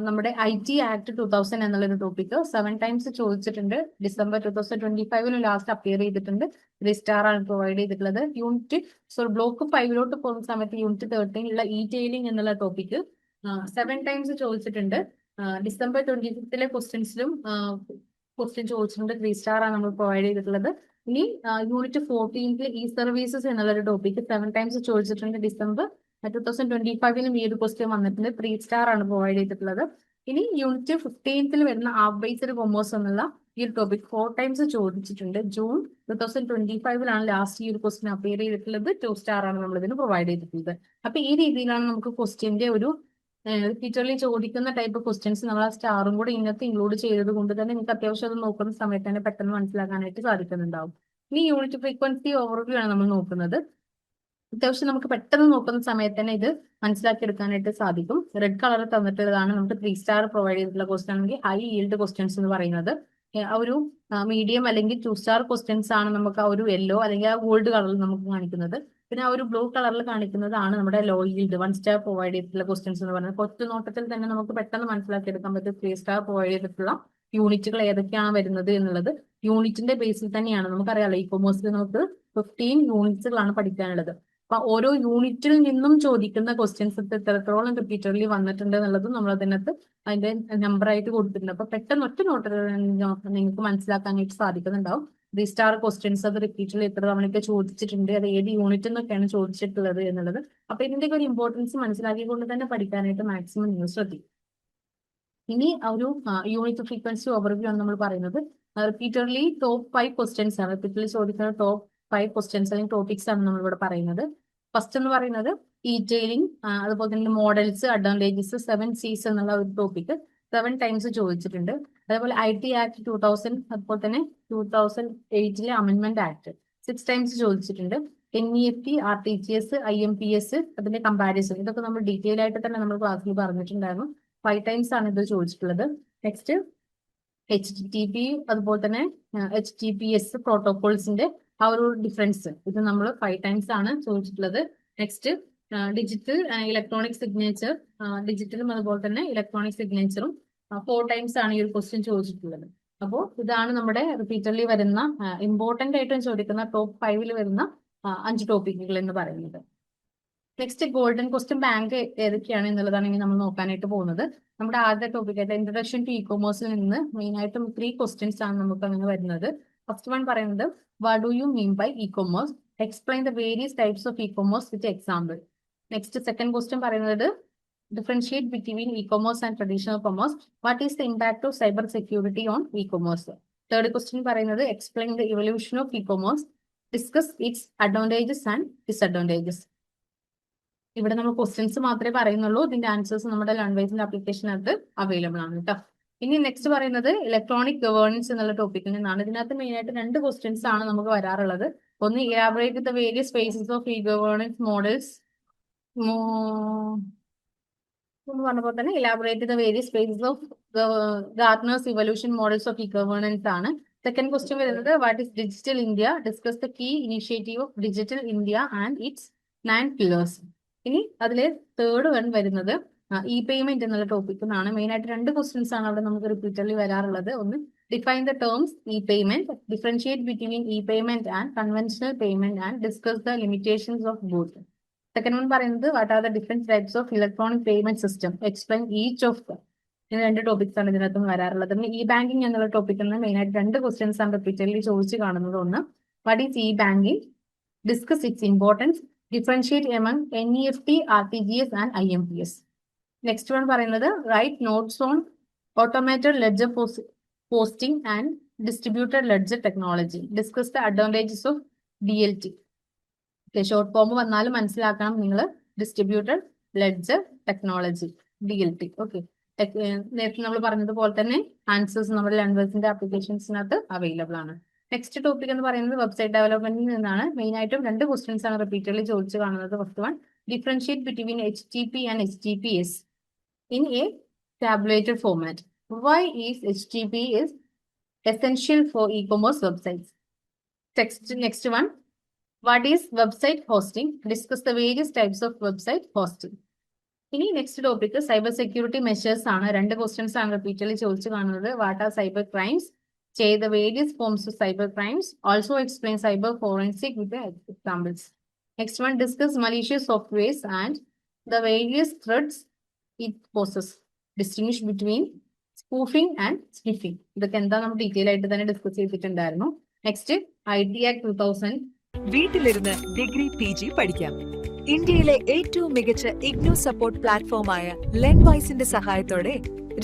നമ്മുടെ IT ആക്ട് 2000 എന്നുള്ളൊരു ടോപ്പിക് 7 ടൈംസ് ചോദിച്ചിട്ടുണ്ട്. December 2025 ലാസ്റ്റ് അപ്പിയർ ചെയ്തിട്ടുണ്ട്. 3 സ്റ്റാർ ആണ് പ്രൊവൈഡ് ചെയ്തിട്ടുള്ളത്. ബ്ലോക്ക് 5 പോകുന്ന സമയത്ത് യൂണിറ്റ് 13 ഇ ടെയിലിംഗ് എന്നുള്ള ടോപ്പിക് 7 ടൈംസ് ചോദിച്ചിട്ടുണ്ട്. December 25 ക്വസ്റ്റ്യൻസിലും ക്വസ്റ്റ്യൻ ചോദിച്ചിട്ടുണ്ട്. 3 സ്റ്റാർ ആണ് നമ്മൾ പ്രൊവൈഡ് ചെയ്തിട്ടുള്ളത്. ഇനി യൂണിറ്റ് 14 ഇ സർവീസസ് എന്നുള്ളൊരു ടോപ്പിക് 7 ടൈംസ് ചോദിച്ചിട്ടുണ്ട്. December 2025 ഈ ഒരു ക്വസ്റ്റ്യൻ വന്നിട്ടുണ്ട്. 3 സ്റ്റാർ ആണ് പ്രൊവൈഡ് ചെയ്തിട്ടുള്ളത്. ഇനി യൂണിറ്റ് 15 വരുന്ന ആപ്പ് ബേസ്ഡ് കൊമേഴ്സ് എന്നുള്ള ഈ ഒരു ടോപ്പിക് 4 ടൈംസ് ചോദിച്ചിട്ടുണ്ട്. June 2025 ലാസ്റ്റ് ഈ ഒരു ക്വസ്റ്റ്യൻ അപ്പിയർ ചെയ്തിട്ടുള്ളത്. 2 സ്റ്റാർ ആണ് നമ്മൾ ഇതിന് പ്രൊവൈഡ് ചെയ്തിട്ടുള്ളത്. അപ്പൊ ഈ രീതിയിലാണ് നമുക്ക് ക്വസ്റ്റ്യന്റെ ഒരു റിപ്പീറ്റഡ്ലി ചോദിക്കുന്ന ടൈപ്പ് ക്വസ്റ്റ്യൻസ് നമ്മൾ ആ സ്റ്റാറും കൂടെ ഇന്നത്തെ ഇൻക്ലൂഡ് ചെയ്തത് കൊണ്ട് തന്നെ നിങ്ങൾക്ക് അത്യാവശ്യം അത് നോക്കുന്ന സമയത്ത് തന്നെ പെട്ടെന്ന് മനസ്സിലാക്കാനായിട്ട് സാധിക്കുന്നുണ്ടാവും. ഇനി യൂണിറ്റ് ഫ്രീക്വൻസി ഓവർവ്യൂ ആണ് നമ്മൾ നോക്കുന്നത്. അത്യാവശ്യം നമുക്ക് പെട്ടെന്ന് നോക്കുന്ന സമയത്ത് തന്നെ ഇത് മനസ്സിലാക്കി എടുക്കാനായിട്ട് സാധിക്കും. റെഡ് കളർ തന്നിട്ടുള്ളതാണ് നമുക്ക് 3 സ്റ്റാർ പ്രൊവൈഡ് ചെയ്തിട്ടുള്ള ക്വസ്റ്റ്യൻ ആണെങ്കിൽ ഹൈ yield ക്വസ്റ്റ്യൻസ് എന്ന് പറയുന്നത്. ആ ഒരു മീഡിയം അല്ലെങ്കിൽ 2 സ്റ്റാർ ക്വസ്റ്റ്യൻസ് ആണ് നമുക്ക് ആ ഒരു യെല്ലോ അല്ലെങ്കിൽ ആ ഗോൾഡ് കളറിൽ നമുക്ക് കാണിക്കുന്നത്. പിന്നെ ആ ഒരു ബ്ലൂ കളറിൽ കാണിക്കുന്നതാണ് നമ്മുടെ ലോ yield 1 സ്റ്റാർ പ്രൊവൈഡ് ചെയ്തിട്ടുള്ള ക്വസ്റ്റ്യൻസ് എന്ന് പറയുന്നത്. ഒറ്റ നോട്ടത്തിൽ തന്നെ നമുക്ക് പെട്ടെന്ന് മനസ്സിലാക്കി എടുക്കാൻ പറ്റും 3 സ്റ്റാർ പ്രൊവൈഡ് ചെയ്തിട്ടുള്ള യൂണിറ്റുകൾ ഏതൊക്കെയാണ് വരുന്നത് എന്നുള്ളത്. യൂണിറ്റിന്റെ ബേസിൽ തന്നെയാണ്. നമുക്കറിയാലോ ഇ കൊമേഴ്സിൽ നമുക്ക് 15 യൂണിറ്റ്സുകളാണ് പഠിക്കാനുള്ളത്. അപ്പൊ ഓരോ യൂണിറ്റിൽ നിന്നും ചോദിക്കുന്ന ക്വസ്റ്റ്യൻസ് എത്രത്തോളം റിപ്പീറ്റഡ്ലി വന്നിട്ടുണ്ട് എന്നുള്ളതും നമ്മൾ അതിനകത്ത് അതിന്റെ നമ്പർ ആയിട്ട് കൊടുത്തിട്ടുണ്ട്. അപ്പൊ പെട്ടെന്ന് ഒറ്റ നോട്ടിൽ നിങ്ങൾക്ക് മനസ്സിലാക്കാനായിട്ട് സാധിക്കുന്നുണ്ടാവും. സ്റ്റാർ ക്വസ്റ്റ്യൻസ് അത് റിപ്പീറ്റഡ്ലി എത്ര തവണയൊക്കെ ചോദിച്ചിട്ടുണ്ട്, അത് ഏത് യൂണിറ്റ് എന്നൊക്കെയാണ് ചോദിച്ചിട്ടുള്ളത് എന്നുള്ളത്. അപ്പൊ ഇതിന്റെ ഒരു ഇമ്പോർട്ടൻസ് മനസ്സിലാക്കിക്കൊണ്ട് തന്നെ പഠിക്കാനായിട്ട് മാക്സിമം നിങ്ങൾ ശ്രദ്ധിക്കും. ഇനി ഒരു യൂണിറ്റ് ഫ്രീക്വൻസി ഓവർവ്യൂ ആണ് നമ്മൾ പറയുന്നത്. റിപ്പീറ്റഡ്ലി ടോപ്പ് 5 ക്വസ്റ്റ്യൻസ് ആണ്, റിപ്പീറ്റഡ്ലി ചോദിക്കുന്ന ടോപ്പ് 5 ക്വസ്റ്റ്യൻസ് അല്ലെങ്കിൽ ടോപ്പിക്സ് ആണ് നമ്മൾ ഇവിടെ പറയുന്നത്. ഫസ്റ്റ് എന്ന് പറയുന്നത് ഡീറ്റെയിലിംഗ്, അതുപോലെ തന്നെ മോഡൽസ്, അഡ്വാൻറ്റേജസ്, 7 C's എന്നുള്ള ഒരു ടോപ്പിക് 7 ടൈംസ് ചോദിച്ചിട്ടുണ്ട്. അതേപോലെ IT ആക്ട് 2000, അതുപോലെ തന്നെ 2008 അമെന്റ്മെന്റ് ആക്ട് 6 ടൈംസ് ചോദിച്ചിട്ടുണ്ട്. NEFT, RTGS, IMPS, അതിന്റെ കമ്പാരിസൺ, ഇതൊക്കെ നമ്മൾ ഡീറ്റെയിൽ ആയിട്ട് തന്നെ നമ്മൾ ക്ലാസ്സിൽ പറഞ്ഞിട്ടുണ്ടായിരുന്നു. 5 ടൈംസ് ആണ് ഇത് ചോദിച്ചിട്ടുള്ളത്. നെക്സ്റ്റ് HTTP, അതുപോലെ തന്നെ HTTPS പ്രോട്ടോകോൾസിന്റെ ആ ഒരു ഡിഫറൻസ്, ഇത് നമ്മൾ 5 ടൈംസ് ആണ് ചോദിച്ചിട്ടുള്ളത്. നെക്സ്റ്റ് ഡിജിറ്റൽ ഇലക്ട്രോണിക് സിഗ്നേച്ചർ, ഡിജിറ്റലും അതുപോലെ തന്നെ ഇലക്ട്രോണിക് സിഗ്നേച്ചറും 4 ടൈംസ് ആണ് ഈ ഒരു ക്വസ്റ്റ്യൻ ചോദിച്ചിട്ടുള്ളത്. അപ്പോൾ ഇതാണ് നമ്മുടെ റിപ്പീറ്റഡ്ലി വരുന്ന ഇമ്പോർട്ടന്റ് ആയിട്ടും ചോദിക്കുന്ന ടോപ്പ് 5 വരുന്ന 5 ടോപ്പിക്കുകൾ എന്ന് പറയുന്നത്. നെക്സ്റ്റ് ഗോൾഡൻ ക്വസ്റ്റ്യൻ ബാങ്ക് ഏതൊക്കെയാണ് എന്നുള്ളതാണ് ഇനി നമ്മൾ നോക്കാനായിട്ട് പോകുന്നത്. നമ്മുടെ ആദ്യത്തെ ടോപ്പിക്കായിട്ട് ഇൻട്രൊഡക്ഷൻ ടു ഇ കൊമേഴ്സിൽ നിന്ന് മെയിൻ ആയിട്ടും 3 ക്വസ്റ്റ്യൻസ് ആണ് നമുക്ക് അങ്ങനെ വരുന്നത്. ഫസ്റ്റ് വൺ പറയുന്നത് what do you mean by e commerce, explain the various types of e commerce with example. Next second question പറയുന്നത് differentiate between e commerce and traditional commerce, what is the impact of cyber security on e commerce. Third question പറയുന്നത് explain the evolution of e commerce, discuss its advantages and disadvantages. ഇവിടെ നമ്മൾ questions മാത്രമേ പറയുന്നുള്ളൂ, ഇതിന്റെ answers നമ്മുടെ ലാംഗ്വേജിന്റെ ആപ്ലിക്കേഷനകത്ത് available ആണ് കേട്ടോ. ഇനി നെക്സ്റ്റ് പറയുന്നത് ഇലക്ട്രോണിക് ഗവേണൻസ് എന്നുള്ള ടോപ്പിക്കിൽ നിന്നാണ്. ഇതിനകത്ത് മെയിൻ ആയിട്ട് 2 ക്വസ്റ്റ്യൻസ് ആണ് നമുക്ക് വരാറുള്ളത്. ഒന്ന് elaborate the various phases of e governance models എന്ന് പറഞ്ഞപ്പോൾ തന്നെ elaborate the various phases of Gartner's evolution models of e governance ആണ്. സെക്കൻഡ് ക്വസ്റ്റ്യൻ വരുന്നത് what is digital India, discuss the key initiative of digital India and its 9 pillars. ഇനി അതിലെ third one വരുന്നത് e payment എന്നുള്ള topic എന്നാണ്. Main ആയിട്ട് 2 questions ആണ് അവിടെ നമുക്ക് റിപ്പീറ്റഡ്ലി വരാറുള്ളത്. ഒന്ന് define the terms e payment, differentiate between e payment and conventional payment and discuss the limitations of both. Second one പറയുന്നത് what are the different types of electronic payment system, explain each of the. ഇങ്ങനെ 2 topics ആണ് ഇതിനകത്തും വരാറുള്ളത്. E banking എന്നുള്ള ടോപ്പിക്കിൽ നിന്ന് main ആയിട്ട് 2 questions ആണ് റിപ്പീറ്റഡ്ലി ചോദിച്ചു കാണുന്നത്. ഒന്ന് what is E banking, discuss its importance, differentiate among NEFT, RTGS and IMPS. Next one പറയുന്നത് write notes on automated ledger posting and distributed ledger technology. Discuss the advantages of DLT. Short form വന്നാലും മനസ്സിലാക്കണം നിങ്ങൾ distributed ledger technology DLT. Okay, നേരത്തെ നമ്മൾ പറഞ്ഞതുപോലെ തന്നെ answers നമ്മുടെ ലാംഗ്വേജിന്റെ ആപ്ലിക്കേഷൻസിനകത്ത് available ആണ്. നെക്സ്റ്റ് ടോപ്പിക് എന്ന് പറയുന്നത് വെബ്സൈറ്റ് ഡെവലപ്മെന്റിൽ നിന്നാണ്. മെയിൻ ആയിട്ടും 2 ക്വസ്റ്റ്യൻസ് ആണ് റിപ്പീറ്റഡ്ലി ചോദിച്ചു കാണുന്നത്. First one differentiate between HTTP and HTTPS in a tabulated format. Why is HTTP is essential for e-commerce websites. Next one, what is website hosting? Discuss the various types of website hosting. ഇനി next topic cyber security measures ആണ്. 2 questions ആണ് repeatedly ചോദിച്ചു കാണുന്നത്. What are cyber crimes, say the various forms of cyber crimes, also explain cyber forensic with the examples. Next one, discuss malicious softwares and the various threats it poses, distinguish between spoofing and sniffing. ഇതൊക്കെ എന്താ നമ്മൾ detail ആയിട്ട് തന്നെ discuss ചെയ്തിട്ടുണ്ടായിരുന്നു. Next IT act 2000. വീട്ടിലിരുന്ന് degree PG പഠിക്കാം. ഇന്ത്യയിലെ ഏറ്റവും മികച്ച ഇഗ്നോ സപ്പോർട്ട് പ്ലാറ്റ്ഫോമായ ലെൻവൈസിന്റെ സഹായത്തോടെ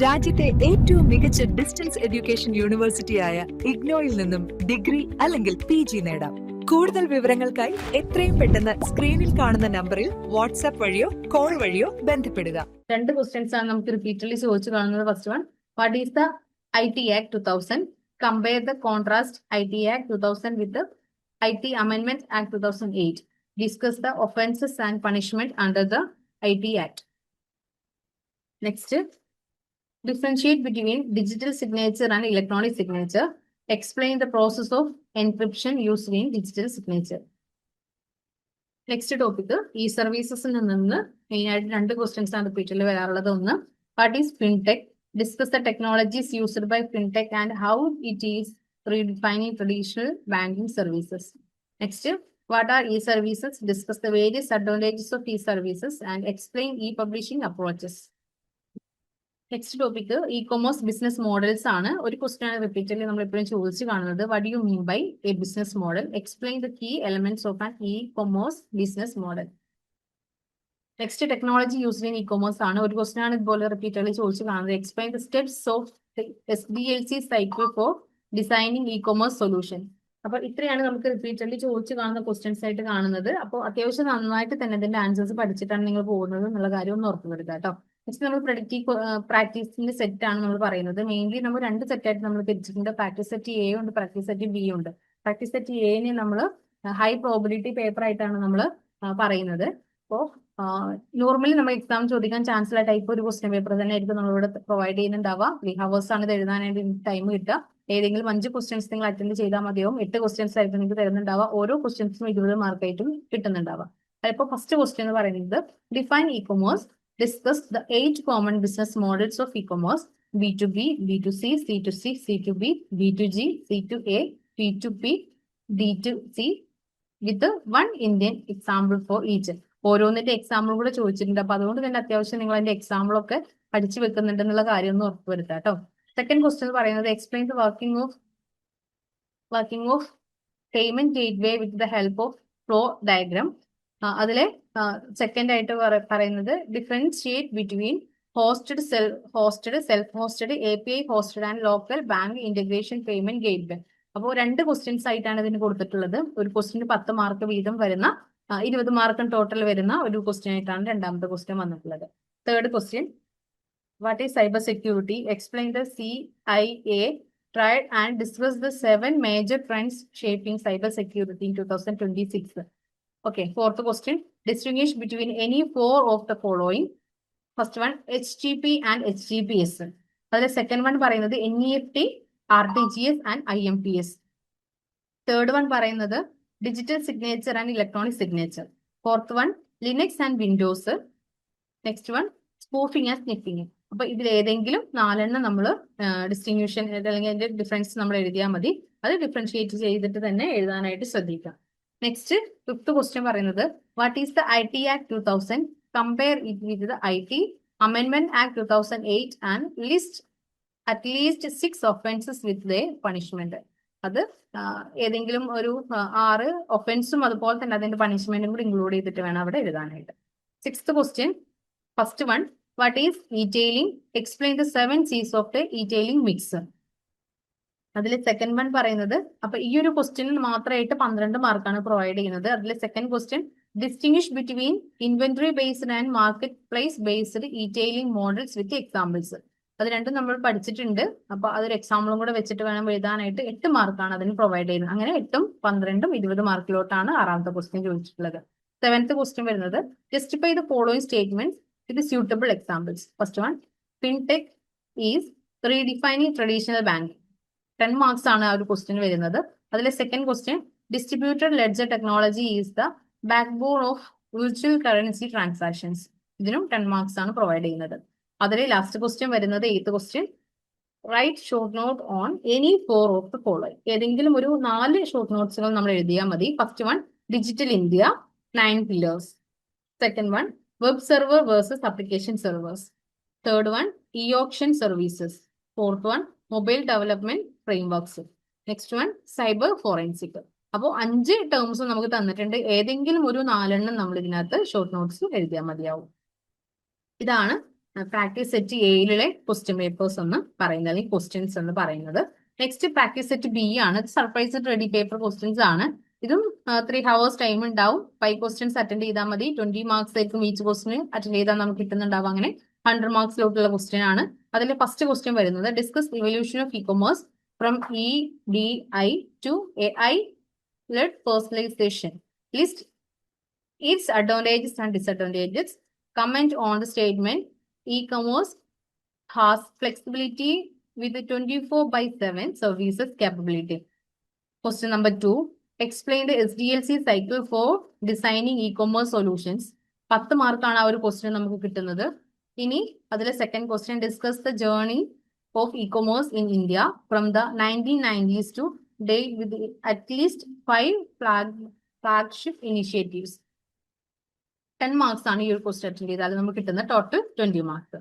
രാജ്യത്തെ ഏറ്റവും മികച്ച ഡിസ്റ്റൻസ് എഡ്യൂക്കേഷൻ യൂണിവേഴ്സിറ്റിയായ ഇഗ്നോയിൽ നിന്നും ഡിഗ്രി അല്ലെങ്കിൽ PG നേടാം. കൂടുതൽ വിവരങ്ങൾക്കായി എത്രയും പെട്ടെന്ന് സ്ക്രീനിൽ കാണുന്ന നമ്പറിൽ വാട്സ്ആപ്പ് വഴിയോ കോൾ വഴിയോ ബന്ധപ്പെടുക. 2 ക്വസ്റ്റ്യൻസ് ആണ് നമുക്ക് റിപ്പീറ്റഡ്ലി ചോദിച്ചു കാണുന്നത്. First one, what is the IT act 2000, compare the contrast IT act 2000 with IT Amendment Act 2008. Discuss the offences and punishment under the IT Act. Next, differentiate between digital signature and electronic signature. Explain the process of encryption used in digital signature. Next topic, e-services നിന്ന് main ആയിട്ട് 2 questions ആണ് repeatedly വരാറുള്ളത്. ഒന്ന്, what is fintech? Discuss the technologies used by fintech and how it is redefining traditional banking services. Next, what are e-services? Discuss the various advantages of e-services and explain e-publishing approaches. Next topic e commerce business models ആണ്. ഒരു question ആണ് repeatedly നമ്മൾ എപ്പോഴും ചോദിച്ചു കാണുന്നത്. What you mean by a business model? Explain the key elements of an e commerce business model. Next technology used in e commerce ആണ്. ഒരു question ആണ് ഇതുപോലെ റിപ്പീറ്റഡ്ലി ചോദിച്ചു കാണുന്നത്. Explain the steps of SDLC cycle for designing e commerce solution. അപ്പൊ ഇത്രയാണ് നമുക്ക് repeatedly ചോദിച്ചു കാണുന്ന ക്വസ്റ്റ്യൻസ് ആയിട്ട് കാണുന്നത്. അപ്പോൾ അത്യാവശ്യം നന്നായിട്ട് തന്നെ ഇതിന്റെ ആൻസേഴ്സ് പഠിച്ചിട്ടാണ് നിങ്ങൾ പോകുന്നത് എന്നുള്ള കാര്യം ഒന്ന് ഉറപ്പുവരുത്തുക കേട്ടോ. നെക്സ്റ്റ് നമ്മൾ പ്രഡിക്റ്റീവ് പ്രാക്ടീസിന്റെ സെറ്റ് ആണ് നമ്മൾ പറയുന്നത്. മെയിൻലി നമ്മൾ രണ്ട് സെറ്റായിട്ട് നമ്മൾ തിരിച്ചിട്ടുണ്ട്. പ്രാക്ടീസ് സെറ്റ് എ ഉണ്ട്, പ്രാക്ടീസ് സെറ്റ് ബി ഉണ്ട്. പ്രാക്ടീസ് സെറ്റ് എനെ നമ്മൾ ഹൈ പ്രോബിലിറ്റി പേപ്പർ ആയിട്ടാണ് നമ്മൾ പറയുന്നത്. അപ്പോൾ നോർമലി നമ്മൾ എക്സാം ചോദിക്കാൻ ചാൻസ് ഉള്ള ടൈപ്പ് ഒരു ക്വസ്റ്റ്യൻ പേപ്പർ തന്നെ ആയിരിക്കും നമ്മളിവിടെ പ്രൊവൈഡ് ചെയ്യുന്നുണ്ടാവുക. 3 hours ആണ് ഇത് എഴുതാനായിട്ട് ടൈം കിട്ടുക. ഏതെങ്കിലും 5 ക്വസ്റ്റ്യൻസ് നിങ്ങൾ അറ്റൻഡ് ചെയ്താൽ മതിയാവും. 8 ക്വസ്റ്റ്യൻസ് ആയിരിക്കും നിങ്ങൾക്ക് തരുന്നുണ്ടാവുക. ഓരോ ക്വസ്റ്റ്യൻസിനും 20 മാർക്കായിട്ടും കിട്ടുന്നുണ്ടാവുക. അതിപ്പോൾ ഫസ്റ്റ് ക്വസ്റ്റ്യൻ എന്ന് പറയുന്നത് define E commerce. Discuss the 8 common business models of e-commerce: B2B, B2C, C2C, C2B, B2G, C2A, P2P, D2C, with one Indian example for each. ഓരോന്നിന്റെ എക്സാമ്പിൾ കൂടെ ചോദിച്ചിട്ടുണ്ട്. അപ്പൊ അതുകൊണ്ട് തന്നെ അത്യാവശ്യം നിങ്ങൾ അതിന്റെ എക്സാമ്പിൾ ഒക്കെ പഠിച്ചു വെക്കുന്നുണ്ടെന്നുള്ള കാര്യം ഒന്ന് ഉറപ്പുവരുത്താം കേട്ടോ. സെക്കൻഡ് ക്വസ്റ്റ്യൻ പറയുന്നത് explain the working of payment gateway with the help of flow diagram. അതിലെ സെക്കൻഡ് ആയിട്ട് പറയുന്നത് differentiate between hosted, self hosted, API hosted and local bank integration payment gateway. അപ്പോൾ 2 ക്വസ്റ്റ്യൻസ് ആയിട്ടാണ് ഇതിന് കൊടുത്തിട്ടുള്ളത്. ഒരു ക്വസ്റ്റ്യന് 10 മാർക്ക് വീതം വരുന്ന 20 മാർക്കും ടോട്ടൽ വരുന്ന ഒരു ക്വസ്റ്റ്യൻ ആയിട്ടാണ് രണ്ടാമത്തെ ക്വസ്റ്റ്യൻ വന്നിട്ടുള്ളത്. Third question, what is cyber security? Explain the CIA tried and discuss the 7 major trends shaping cyber security in 2026. Okay, fourth question, distinguish between any 4 of the following. First one, HTTP and HTTPS. അതിലെ second one പറയുന്നത് NEFT, RTGS and IMPS. Third one പറയുന്നത് digital signature and electronic signature. Fourth one Linux and Windows. Next one spoofing and sniffing. അപ്പൊ ഇതിൽ ഏതെങ്കിലും 4 നമ്മൾ distinction അല്ലെങ്കിൽ അതിന്റെ difference നമ്മൾ എഴുതിയാൽ മതി. അത് ഡിഫറൻഷിയേറ്റ് ചെയ്തിട്ട് തന്നെ എഴുതാനായിട്ട് ശ്രദ്ധിക്കാം. നെക്സ്റ്റ് ഫിഫ്ത് ക്വസ്റ്റ്യൻ പറയുന്നത് what is the IT Act 2000? Compare it with the IT Amendment Act 2008 and list at least 6 offenses with the punishment. അത് ഏതെങ്കിലും ഒരു 6 ഒഫൻസും അതുപോലെ തന്നെ അതിന്റെ പണിഷ്മെന്റും കൂടി ഇൻക്ലൂഡ് ചെയ്തിട്ട് വേണം അവിടെ എഴുതാനായിട്ട്. Sixth question, first one, what is E-tailing? Explain the 7 C's of the E-tailing mix. അതിൽ സെക്കൻഡ് വൺ പറയുന്നത്, അപ്പൊ ഈ ഒരു ക്വസ്റ്റ്യനിൽ മാത്രമായിട്ട് 12 മാർക്കാണ് പ്രൊവൈഡ് ചെയ്യുന്നത്. അതിൽ second question, distinguish between inventory based and market place based E-tailing models with examples. അത് രണ്ടും നമ്മൾ പഠിച്ചിട്ടുണ്ട്. അപ്പൊ അതൊരു എക്സാമ്പിളും കൂടെ വെച്ചിട്ട് വേണം എഴുതാനായിട്ട്. 8 മാർക്കാണ് അതിന് പ്രൊവൈഡ് ചെയ്യുന്നത്. അങ്ങനെ 8ഉം 12ഉം 20 മാർക്കിലോട്ടാണ് 6ാമത്തെ ക്വസ്റ്റ്യൻ ചോദിച്ചിട്ടുള്ളത്. സെവൻത്ത് ക്വസ്റ്റ്യൻ വരുന്നത് justify the following statements with suitable examples. First one, fintech is redefining traditional banking. 10 marks ആണ് ആ ഒരു ക്വസ്റ്റ്യൻ വരുന്നത്. അതിലെ second question, distributed ledger technology is the backbone of virtual currency transactions. ഇതിനും 10 marks ആണ് provide ചെയ്യുന്നത്. അതിലെ last question വരുന്നത് 8th question, write short note on any 4 of the following. ഏതെങ്കിലും ഒരു 4 ഷോർട്ട് നോട്ട്സുകൾ നമ്മൾ എഴുതിയാൽ മതി. First one, digital India 9 pillars. Second one, web server versus application servers. Third one, E-option services. Fourth one, mobile development frameworks. Next one, cyber forensic. അപ്പോൾ 5 terms നമുക്ക് തന്നിട്ടുണ്ട്. ഏതെങ്കിലും ഒരു 4 നമ്മൾ ഇതിനകത്ത് ഷോർട്ട് നോട്ട്സ് എഴുതിയാൽ മതിയാവും. ഇതാണ് പ്രാക്ടീസ് സെറ്റ് എയിലെ ക്വസ്റ്റ്യൻ പേപ്പേഴ്സ് എന്ന് പറയുന്നത്, അല്ലെങ്കിൽ ക്വസ്റ്റ്യൻസ് എന്ന് പറയുന്നത്. നെക്സ്റ്റ് പ്രാക്ടീസ് സെറ്റ് ബി ആണ്. സർപ്രൈസ് റെഡി പേപ്പർ ക്വസ്റ്റ്യൻസ് ആണ്. ഇതും 3 hours ടൈം ഉണ്ടാവും. 5 ക്വസ്റ്റ്യൻസ് അറ്റൻഡ് ചെയ്താൽ മതി. 20 മാർക്സ് ആയിരിക്കും ഈച്ച് ക്വസ്റ്റിന് അറ്റൻഡ് ചെയ്താൽ നമുക്ക് കിട്ടുന്നുണ്ടാവും. അങ്ങനെ 100 മാർക്സിലോട്ടുള്ള ക്വസ്റ്റ്യൻ ആണ്. അതിൽ ഫസ്റ്റ് ക്വസ്റ്റ്യൻ വരുന്നത് discuss evolution of e-commerce from EDI to AI-led personalization. List its advantages and disadvantages. Comment on the statement e-commerce has flexibility with the 24/7 services capability. Question number 2. Explain the SDLC cycle for designing e-commerce solutions. 10 മാർക്കാണ് ആ ഒരു question നമുക്ക് കിട്ടുന്നത്. ഇനി അതിലെ second question, discuss the journey of e-commerce in India from the 1990s to date with at least 5 flagship initiatives. 10 marks ആണ് ഈ ഒരു ക്വസ്റ്റ്യൻ അറ്റൻഡ് ചെയ്താൽ നമുക്ക് കിട്ടുന്ന ടോട്ടൽ 20 മാർക്സ്.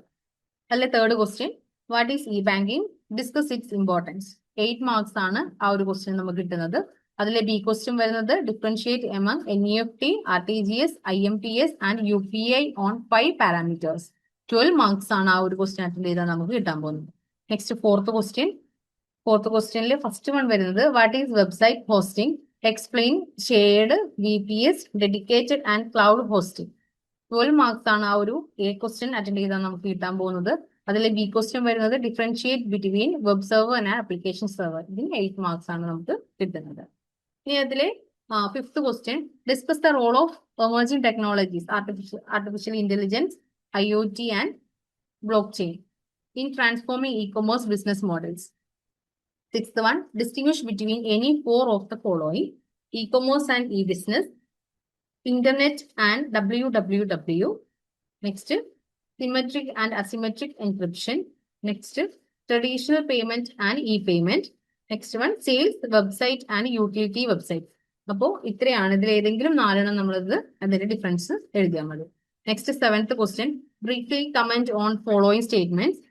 അല്ലെ third question, what is E banking, discuss its importance. 8 marks ആണ് ആ ഒരു ക്വസ്റ്റ്യൻ നമുക്ക് കിട്ടുന്നത്. അതിലെ ബി ക്വസ്റ്റ്യൻ വരുന്നത് differentiate among NEFT, RTGS, IMPS and UPI on 5 parameters. 12 marks ആണ് ആ ഒരു ക്വസ്റ്റ്യൻ അറ്റൻഡ് ചെയ്താൽ നമുക്ക് കിട്ടാൻ പോകുന്നത്. നെക്സ്റ്റ് ഫോർത്ത് ക്വസ്റ്റ്യനിൽ ഫസ്റ്റ് വൺ വരുന്നത് what is website hosting, explain shared, VPS, dedicated and cloud hosting. 12 marks ആണ് ആ ഒരു എ ക്വസ്റ്റ്യൻ അറ്റൻഡ് ചെയ്താൽ നമുക്ക് കിട്ടാൻ പോകുന്നത്. അതിലെ ബി ക്വസ്റ്റ്യൻ വരുന്നത് differentiate between web server and application server. ഇതിന് 8 മാർക്സ് ആണ് നമുക്ക് കിട്ടുന്നത്. ഇനി അതിലെ fifth question, discuss the role of emerging technologies, artificial intelligence, IoT and blockchain in transforming e-commerce business models. Sixth one, distinguish between any 4 of the following: e-commerce and e-business, internet and www. Next, symmetric and asymmetric encryption. Next, traditional payment and e-payment. Next one, sales website and utility website. അപ്പോൾ ഇത്രയാണ്, ഇതിൽ ഏതെങ്കിലും 4 നമ്മളത് അതിന്റെ difference എഴുതിയാൽ മതി. Next seventh question, briefly comment on following statements.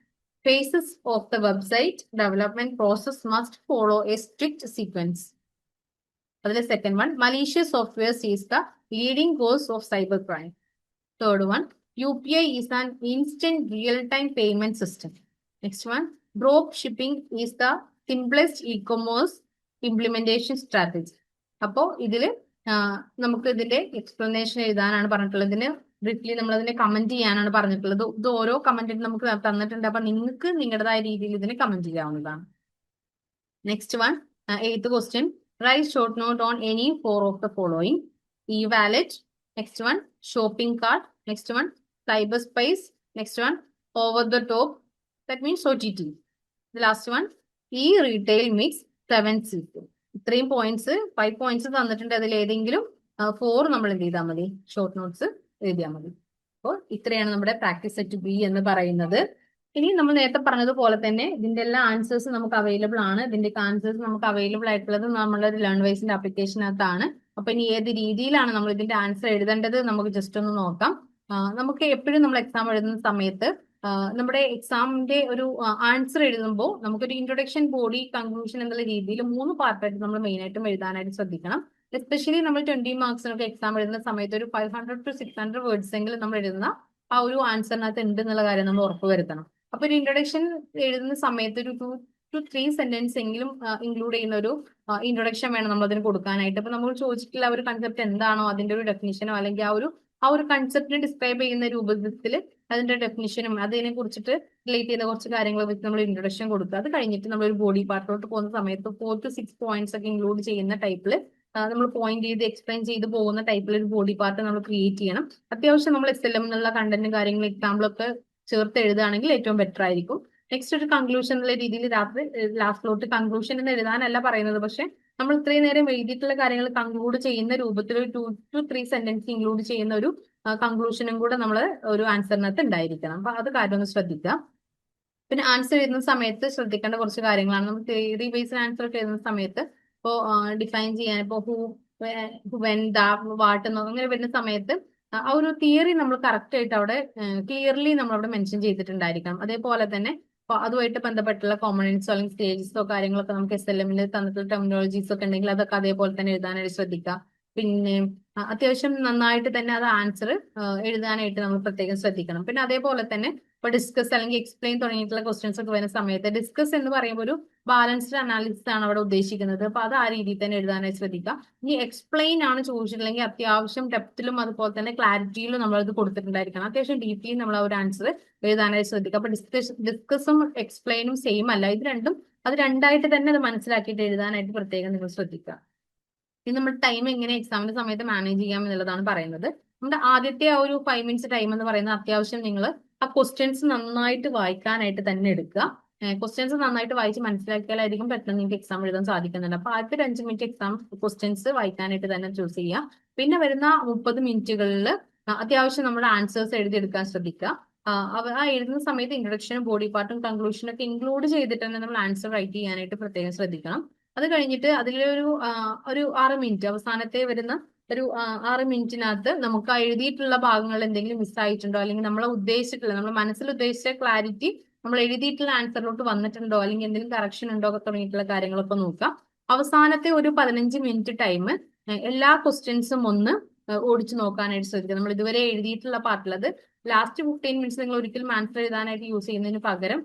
Phases of the website development process must follow a strict sequence. That is second one. Malicious software is the leading cause of cybercrime. Third one. UPI is an instant real-time payment system. Next one. Drop shipping is the simplest e-commerce implementation strategy. അപ്പോൾ ഇതില് നമുക്ക് ഇതിന്റെ explanation എഴുതാനാണ് പറഞ്ഞിട്ടുള്ളത്. ഇതിന് briefly നമ്മൾ അതിനെ comment ചെയ്യാനാണ് പറഞ്ഞിട്ടുള്ളത്. ഇത് ഓരോ കമന്റും നമുക്ക് തന്നിട്ടുണ്ട്. അപ്പൊ നിങ്ങൾക്ക് നിങ്ങളുടേതായ രീതിയിൽ ഇതിനെ കമന്റ് ചെയ്യാവുന്നതാണ്. Next one, eighth question, write short note on any 4 of the following. E-wallet. Next one, shopping cart. Next one, cyber space. Next one, over the top, that means OTT. Last one, retail mix 7C. ഇത്രയും points 5 points തന്നിട്ടുണ്ട്. അതിൽ ഏതെങ്കിലും 4 നമ്മൾ എന്ത് ചെയ്താൽ മതി, short notes എഴുതിയാൽ മതി. അപ്പോൾ ഇത്രയാണ് നമ്മുടെ പ്രാക്ടീസ് സെറ്റ് B എന്ന് പറയുന്നത്. ഇനി നമ്മൾ നേരത്തെ പറഞ്ഞതുപോലെ തന്നെ ഇതിന്റെ എല്ലാ ആൻസേഴ്സ് നമുക്ക് അവൈലബിൾ ആണ്. ഇതിന്റെ ആൻസേഴ്സ് നമുക്ക് അവൈലബിൾ ആയിട്ടുള്ളത് നമ്മുടെ ലേൺവൈസിന്റെ ആപ്ലിക്കേഷനകത്താണ്. അപ്പൊ ഇനി ഏത് രീതിയിലാണ് നമ്മൾ ഇതിന്റെ ആൻസർ എഴുതേണ്ടത് നമുക്ക് ജസ്റ്റ് ഒന്ന് നോക്കാം. നമുക്ക് എപ്പോഴും നമ്മൾ എക്സാം എഴുതുന്ന സമയത്ത് നമ്മുടെ എക്സാമിന്റെ ഒരു ആൻസർ എഴുതുമ്പോൾ നമുക്കൊരു ഇൻട്രൊഡക്ഷൻ, ബോഡി, കൺക്ലൂഷൻ എന്നുള്ള രീതിയിൽ 3 പാർട്ടായിട്ട് നമ്മൾ മെയിൻ ആയിട്ടും എഴുതാനായിട്ട് ശ്രദ്ധിക്കണം. എസ്പെഷ്യലി നമ്മൾ 20 മാർക്സിനൊക്കെ എക്സാം എഴുതുന്ന സമയത്ത് ഒരു 500 to 600 വേർഡ്സ് എങ്കിലും നമ്മൾ എഴുതുന്ന ആ ഒരു ആൻസറിനകത്ത് ഉണ്ട് എന്നുള്ള കാര്യം നമ്മൾ ഉറപ്പുവരുത്തണം. അപ്പൊ ഒരു ഇൻട്രൊഡക്ഷൻ എഴുതുന്ന സമയത്ത് ഒരു 2 to 3 സെന്റൻസ് എങ്കിലും ഇൻക്ലൂഡ് ചെയ്യുന്ന ഒരു ഇൻട്രൊഡക്ഷൻ വേണം നമ്മൾ അതിന് കൊടുക്കാനായിട്ട്. അപ്പൊ നമ്മൾ ചോദിച്ചിട്ടുള്ള ഒരു കൺസെപ്റ്റ് എന്താണോ അതിന്റെ ഒരു ഡെഫിനിഷനോ അല്ലെങ്കിൽ ആ ഒരു കൺസെപ്റ്റിനെ ഡിസ്ക്രൈബ് ചെയ്യുന്ന രൂപത്തിൽ അതിന്റെ ഡെഫിനിഷനും അതിനെ കുറിച്ചിട്ട് റിലേറ്റ് ചെയ്യുന്ന കുറച്ച് കാര്യങ്ങൾ വെച്ച് നമ്മൾ ഇൻട്രൊഡക്ഷൻ കൊടുക്കുക. അത് കഴിഞ്ഞിട്ട് നമ്മൾ ഒരു ബോഡി പാർട്ടിലോട്ട് പോകുന്ന സമയത്ത് 4 to 6 പോയിന്റ്സ് ഒക്കെ ഇൻക്ലൂഡ് ചെയ്യുന്ന ടൈപ്പിൽ നമ്മൾ പോയിന്റ് ചെയ്ത് എക്സ്പ്ലെയിൻ ചെയ്ത് പോകുന്ന ടൈപ്പിൽ ഒരു ബോഡി പാർട്ട് നമ്മൾ ക്രിയേറ്റ് ചെയ്യണം. അത്യാവശ്യം നമ്മൾ SLM എന്നുള്ള കണ്ടന്റും കാര്യങ്ങളും എക്സാമ്പിളൊക്കെ ചേർത്ത് എഴുതുകയാണെങ്കിൽ ഏറ്റവും ബെറ്റർ ആയിരിക്കും. നെക്സ്റ്റ് ഒരു കൺക്ലൂഷൻ എന്നുള്ള രീതിയിൽ ലാസ്റ്റിലോട്ട് കൺക്ലൂഷൻ എന്ന് എഴുതാനല്ല പറയുന്നത്, പക്ഷെ നമ്മൾ ഇത്രയും നേരം എഴുതിയിട്ടുള്ള കാര്യങ്ങൾ കൺക്ലൂഡ് ചെയ്യുന്ന രൂപത്തിൽ ഒരു 2 to 3 സെന്റൻസ് ഇൻക്ലൂഡ് ചെയ്യുന്ന ഒരു കൺക്ലൂഷനും കൂടെ നമ്മൾ ഒരു ആൻസറിനകത്ത് ഉണ്ടായിരിക്കണം. അപ്പൊ അത് കാര്യം ഒന്ന് ശ്രദ്ധിക്കുക. പിന്നെ ആൻസർ എഴുതുന്ന സമയത്ത് ശ്രദ്ധിക്കേണ്ട കുറച്ച് കാര്യങ്ങളാണ്. നമ്മൾ തിയറി ബേസ്ഡ് ആൻസർ ഒക്കെ എഴുതുന്ന സമയത്ത് ഇപ്പോൾ ഡിഫൈൻ ചെയ്യാൻ ഇപ്പോൾ ഹു, വെൻ, ദ, വാട്ട് എന്നൊക്കെ അങ്ങനെ വരുന്ന സമയത്ത് ആ ഒരു തിയറി നമ്മൾ കറക്റ്റ് ആയിട്ട് അവിടെ ക്ലിയർലി നമ്മൾ അവിടെ മെൻഷൻ ചെയ്തിട്ടുണ്ടായിരിക്കണം. അതേപോലെ തന്നെ അതുമായിട്ട് ബന്ധപ്പെട്ടുള്ള കോമ്പണൻസോ അല്ലെങ്കിൽ സ്റ്റേജസോ കാര്യങ്ങളൊക്കെ നമുക്ക് SLM-ൽ തന്നിട്ടുള്ള ടെർമിനോളജീസ് ഒക്കെ ഉണ്ടെങ്കിൽ അതൊക്കെ അതേപോലെ തന്നെ എഴുതാനായിട്ട് ശ്രദ്ധിക്കുക. പിന്നെ അത്യാവശ്യം നന്നായിട്ട് തന്നെ അത് ആൻസർ എഴുതാനായിട്ട് നമ്മൾ പ്രത്യേകം ശ്രദ്ധിക്കണം. പിന്നെ അതേപോലെ തന്നെ ഇപ്പൊ ഡിസ്കസ് അല്ലെങ്കിൽ എക്സ്പ്ലെയിൻ തുടങ്ങിയിട്ടുള്ള ക്വസ്റ്റ്യൻസ് ഒക്കെ വരുന്ന സമയത്ത് ഡിസ്കസ് എന്ന് പറയുമ്പോൾ ഒരു ബാലൻസ്ഡ് അനാലിസിസ് ആണ് അവിടെ ഉദ്ദേശിക്കുന്നത്. അപ്പൊ അത് ആ രീതിയിൽ തന്നെ എഴുതാനായിട്ട് ശ്രദ്ധിക്കുക. ഇനി എക്സ്പ്ലെയിൻ ആണ് ചോദിച്ചിട്ടുണ്ടെങ്കിൽ അത്യാവശ്യം ഡെപ്തിലും അതുപോലെ തന്നെ ക്ലാരിറ്റിയിലും നമ്മളത് കൊടുത്തിട്ടുണ്ടായിരിക്കണം. അത്യാവശ്യം ഡീപ്ലി നമ്മൾ ആ ഒരു ആൻസർ എഴുതാനായിട്ട് ശ്രദ്ധിക്കുക. അപ്പൊ ഡിസ്കസും എക്സ്പ്ലെയിനും സെയിം അല്ല, ഇത് രണ്ടും അത് രണ്ടായിട്ട് തന്നെ അത് മനസ്സിലാക്കിയിട്ട് എഴുതാനായിട്ട് പ്രത്യേകം നിങ്ങൾ ശ്രദ്ധിക്കുക. ഇനി നമ്മൾ ടൈം എങ്ങനെ എക്സാമിന്റെ സമയത്ത് മാനേജ് ചെയ്യാം എന്നുള്ളതാണ് പറയുന്നത്. നമ്മുടെ ആദ്യത്തെ ആ ഒരു 5 മിനിറ്റ്സ് ടൈം എന്ന് പറയുന്നത് അത്യാവശ്യം നിങ്ങൾ ആ ക്വസ്റ്റ്യൻസ് നന്നായിട്ട് വായിക്കാനായിട്ട് തന്നെ എടുക്കുക. ക്വസ്റ്റ്യൻസ് നന്നായിട്ട് വായിച്ച് മനസ്സിലാക്കിയാലായിരിക്കും പെട്ടെന്ന് നിങ്ങൾക്ക് എക്സാം എഴുതാൻ സാധിക്കുന്നുണ്ട്. അപ്പൊ ആദ്യത്തെ 5 മിനിറ്റ് എക്സാം ക്വസ്റ്റ്യൻസ് വായിക്കാനായിട്ട് തന്നെ ചൂസ് ചെയ്യുക. പിന്നെ വരുന്ന 30 മിനിറ്റുകളിൽ അത്യാവശ്യം നമ്മുടെ ആൻസേഴ്സ് എഴുതിയെടുക്കാൻ ശ്രദ്ധിക്കുക. ആ എഴുതുന്ന സമയത്ത് ഇൻട്രൊഡക്ഷനും ബോഡി പാർട്ടും കൺക്ലൂഷനും ഒക്കെ ഇൻക്ലൂഡ് ചെയ്തിട്ട് തന്നെ നമ്മൾ ആൻസർ റൈറ്റ് ചെയ്യാനായിട്ട് പ്രത്യേകം ശ്രദ്ധിക്കണം. അത് കഴിഞ്ഞിട്ട് അതിലൊരു ഒരു 6 മിനിറ്റ് അവസാനത്തെ വരുന്ന ഒരു 6 മിനിറ്റിനകത്ത് നമുക്ക് ആ എഴുതിയിട്ടുള്ള ഭാഗങ്ങൾ എന്തെങ്കിലും മിസ്സായിട്ടുണ്ടോ, അല്ലെങ്കിൽ നമ്മൾ മനസ്സിൽ ഉദ്ദേശിച്ച ക്ലാരിറ്റി നമ്മൾ എഴുതിയിട്ടുള്ള ആൻസറിലോട്ട് വന്നിട്ടുണ്ടോ, അല്ലെങ്കിൽ എന്തെങ്കിലും കറക്ഷൻ ഉണ്ടോ തുടങ്ങിയിട്ടുള്ള കാര്യങ്ങളൊക്കെ നോക്കാം. അവസാനത്തെ ഒരു 15 മിനിറ്റ് ടൈം എല്ലാ ക്വസ്റ്റ്യൻസും ഒന്ന് ഓടിച്ചു നോക്കാനായിട്ട് ശ്രദ്ധിക്കുക. നമ്മൾ ഇതുവരെ എഴുതിയിട്ടുള്ള പാർട്ടിലത് ലാസ്റ്റ് 15 മിനിറ്റ്സ് നിങ്ങൾ ഒരിക്കലും ആൻസർ എഴുതാനായിട്ട് യൂസ് ചെയ്യുന്നതിന് പകരം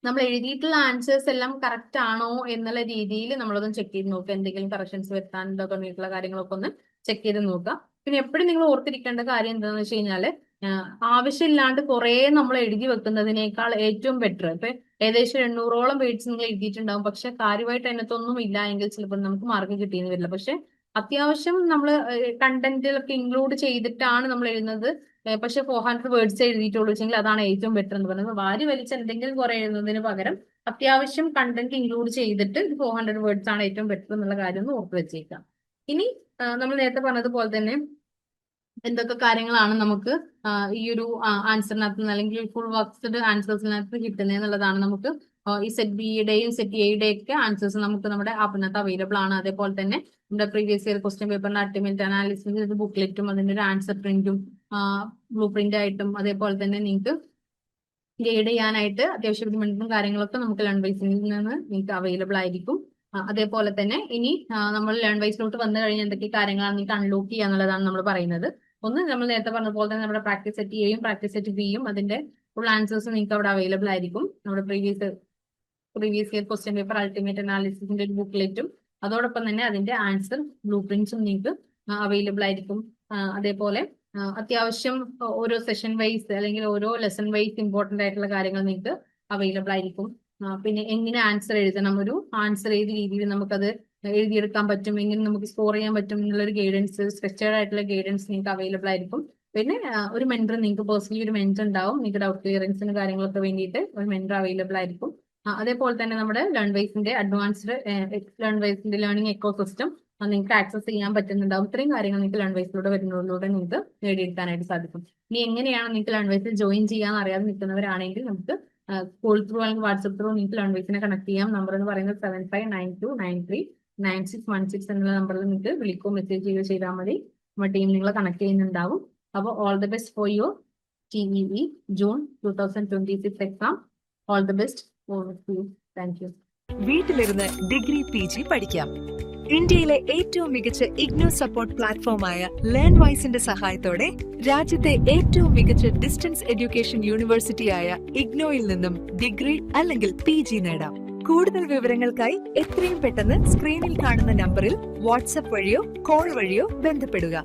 നമ്മൾ എഴുതിയിട്ടുള്ള ആൻസേഴ്സ് എല്ലാം കറക്റ്റ് ആണോ എന്നുള്ള രീതിയിൽ നമ്മളൊന്ന് ചെക്ക് ചെയ്ത് നോക്കുക. എന്തെങ്കിലും കറക്ഷൻസ് വരുത്താനുണ്ടോ തുടങ്ങിയിട്ടുള്ള കാര്യങ്ങളൊക്കെ ഒന്ന് ചെക്ക് ചെയ്ത് നോക്കുക. പിന്നെ എപ്പോഴും നിങ്ങൾ ഓർത്തിരിക്കേണ്ട കാര്യം എന്താണെന്ന് വെച്ച് കഴിഞ്ഞാല് ആവശ്യമില്ലാണ്ട് കുറെ നമ്മൾ എഴുതി വെക്കുന്നതിനേക്കാൾ ഏറ്റവും ബെറ്റർ. ഇപ്പൊ ഏകദേശം 800ഓളം വേർഡ്സ് നിങ്ങൾ എഴുതിയിട്ടുണ്ടാവും, പക്ഷെ കാര്യമായിട്ട് അതിനകത്തൊന്നും ഇല്ല എങ്കിൽ ചിലപ്പോൾ നമുക്ക് മാർക്ക് കിട്ടിയെന്ന് വരില്ല. പക്ഷെ അത്യാവശ്യം നമ്മൾ കണ്ടന്റിലൊക്കെ ഇൻക്ലൂഡ് ചെയ്തിട്ടാണ് നമ്മൾ എഴുതുന്നത്, പക്ഷെ 400 വേർഡ്സ് എഴുതിയിട്ടുള്ളൂ വെച്ചെങ്കിൽ അതാണ് ഏറ്റവും ബെറ്റർ എന്ന് പറയുന്നത്. വാരി വലിച്ച് എന്തെങ്കിലും കുറെ എഴുതുന്നതിന് പകരം അത്യാവശ്യം കണ്ടന്റ് ഇൻക്ലൂഡ് ചെയ്തിട്ട് 400 വേർഡ്സ് ആണ് ഏറ്റവും ബെറ്റർ എന്നുള്ള കാര്യം ഒന്ന് ഓർത്ത് വെച്ചേക്കാം. ഇനി നമ്മൾ നേരത്തെ പറഞ്ഞതുപോലെ തന്നെ എന്തൊക്കെ കാര്യങ്ങളാണ് നമുക്ക് ഈ ഒരു ആൻസറിനകത്ത് നിന്ന് അല്ലെങ്കിൽ ഫുൾ വർക്ക്സ്ഡ് ആൻസേഴ്സിനകത്ത് കിട്ടുന്നത് എന്നുള്ളതാണ്. നമുക്ക് ഈ സെറ്റ് ബിയുടെയും സെറ്റ് എയുടെയും ഒക്കെ ആൻസേഴ്സ് നമുക്ക് നമ്മുടെ ആപ്പിനകത്ത് അവൈലബിൾ ആണ്. അതേപോലെ തന്നെ നമ്മുടെ പ്രീവിയസ് ഇയർ ക്വസ്റ്റ്യൻ പേപ്പറിന്റെ അൾട്ടിമേറ്റ് അനാലിസിസ് ബുക്ക്ലെറ്റും അതിന്റെ ഒരു ആൻസർ പ്രിന്റും ബ്ലൂ പ്രിന്റ് ആയിട്ടും അതേപോലെ തന്നെ നിങ്ങൾക്ക് ഗൈഡ് ചെയ്യാനായിട്ട് അത്യാവശ്യം ബുദ്ധിമുട്ടും കാര്യങ്ങളൊക്കെ നമുക്ക് ലേൺ വൈസിൽ നിന്ന് നിങ്ങൾക്ക് അവൈലബിൾ ആയിരിക്കും. അതേപോലെ തന്നെ ഇനി നമ്മൾ ലേൺ വൈസിലോട്ട് വന്നു കഴിഞ്ഞാൽ എന്തൊക്കെ കാര്യങ്ങളാണ് നിങ്ങൾക്ക് അൺലോക്ക് ചെയ്യുക എന്നുള്ളതാണ് നമ്മൾ പറയുന്നത്. ഒന്ന് നമ്മൾ നേരത്തെ പറഞ്ഞ പോലെ തന്നെ നമ്മുടെ പ്രാക്ടീസ് സെറ്റ് എയും പ്രാക്ടീസ് സെറ്റ് ബിയും അതിന്റെ ഫുൾ ആൻസേഴ്സ് നിങ്ങൾക്ക് അവിടെ അവൈലബിൾ ആയിരിക്കും. നമ്മുടെ previous year question paper ultimate അനാലിസിസിന്റെ ഒരു ബുക്ക്ലെറ്റും അതോടൊപ്പം തന്നെ അതിന്റെ ആൻസർ ബ്ലൂ പ്രിന്റ്സും നിങ്ങൾക്ക് അവൈലബിൾ ആയിരിക്കും. അതേപോലെ അത്യാവശ്യം ഓരോ സെഷൻ വൈസ് അല്ലെങ്കിൽ ഓരോ ലെസൺ വൈസ് ഇമ്പോർട്ടന്റ് ആയിട്ടുള്ള കാര്യങ്ങൾ നിങ്ങൾക്ക് അവൈലബിൾ ആയിരിക്കും. പിന്നെ എങ്ങനെ ആൻസർ എഴുതണം, ഒരു ആൻസർ ഏത് രീതിയിൽ നമുക്കത് എഴുതിയെടുക്കാൻ പറ്റും, എങ്ങനെ നമുക്ക് സ്കോർ ചെയ്യാൻ പറ്റും എന്നുള്ളൊരു ഗൈഡൻസ്, സ്ട്രക്ചേർഡ് ആയിട്ടുള്ള ഗൈഡൻസ് നിങ്ങൾക്ക് അവൈലബിൾ ആയിരിക്കും. പിന്നെ ഒരു മെന്റർ, നിങ്ങൾക്ക് പേഴ്സണലി ഒരു മെന്റർ ഉണ്ടാവും, നിങ്ങൾക്ക് ഡൗട്ട് ക്ലിയറൻസിന് കാര്യങ്ങളൊക്കെ വേണ്ടിയിട്ട് ഒരു മെന്റർ അവൈലബിൾ ആയിരിക്കും. അതേപോലെ തന്നെ നമ്മുടെ ലേൺ വൈസിന്റെ അഡ്വാൻസ്ഡ് ലേണിംഗ് എക്കോ സിസ്റ്റം നിങ്ങൾക്ക് ആക്സസ് ചെയ്യാൻ പറ്റുന്നുണ്ടാവും. ഇത്രയും കാര്യങ്ങൾ നിങ്ങൾക്ക് ലേൺ വൈസിലൂടെ വരുന്നതിലൂടെ നിങ്ങൾക്ക് നേടിയെടുക്കാനായിട്ട് സാധിക്കും. ഇനി എങ്ങനെയാണ് നിങ്ങൾക്ക് ലേൺ വൈസിൽ ജോയിൻ ചെയ്യാൻ അറിയാതെ നിൽക്കുന്നവരാണെങ്കിൽ നമുക്ക് കോൾ ത്രൂ അല്ലെങ്കിൽ വാട്സ്ആപ്പ് ത്രൂ നിങ്ങൾക്ക് ലേൺ വൈസിനെ കണക്ട് ചെയ്യാം. നമ്പർ എന്ന് പറയുന്നത് 7592939616 എന്നുള്ള നമ്പറിൽ നിങ്ങൾക്ക് വിളിക്കോ മെസ്സേജ് ചെയ്താൽ മതി. നമ്മുടെ ടീം നിങ്ങളെ കണക്ട് ചെയ്യുന്നുണ്ടാവും. അപ്പോൾ all the best for your TEE June 2026 exam. All the best. Thank you. വീട്ടിലിരുന്ന് ഡിഗ്രി PG പഠിക്കാം. ഇന്ത്യയിലെ ഏറ്റവും മികച്ച ഇഗ്നോ സപ്പോർട്ട് പ്ലാറ്റ്ഫോമായ ലേൺ വൈസിന്റെ സഹായത്തോടെ രാജ്യത്തെ ഏറ്റവും മികച്ച ഡിസ്റ്റൻസ് എഡ്യൂക്കേഷൻ യൂണിവേഴ്സിറ്റിയായ ഇഗ്നോയിൽ നിന്നും ഡിഗ്രി അല്ലെങ്കിൽ PG നേടാം. കൂടുതൽ വിവരങ്ങൾക്കായി എത്രയും പെട്ടെന്ന് സ്ക്രീനിൽ കാണുന്ന നമ്പറിൽ വാട്സ്ആപ്പ് വഴിയോ കോൾ വഴിയോ ബന്ധപ്പെടുക.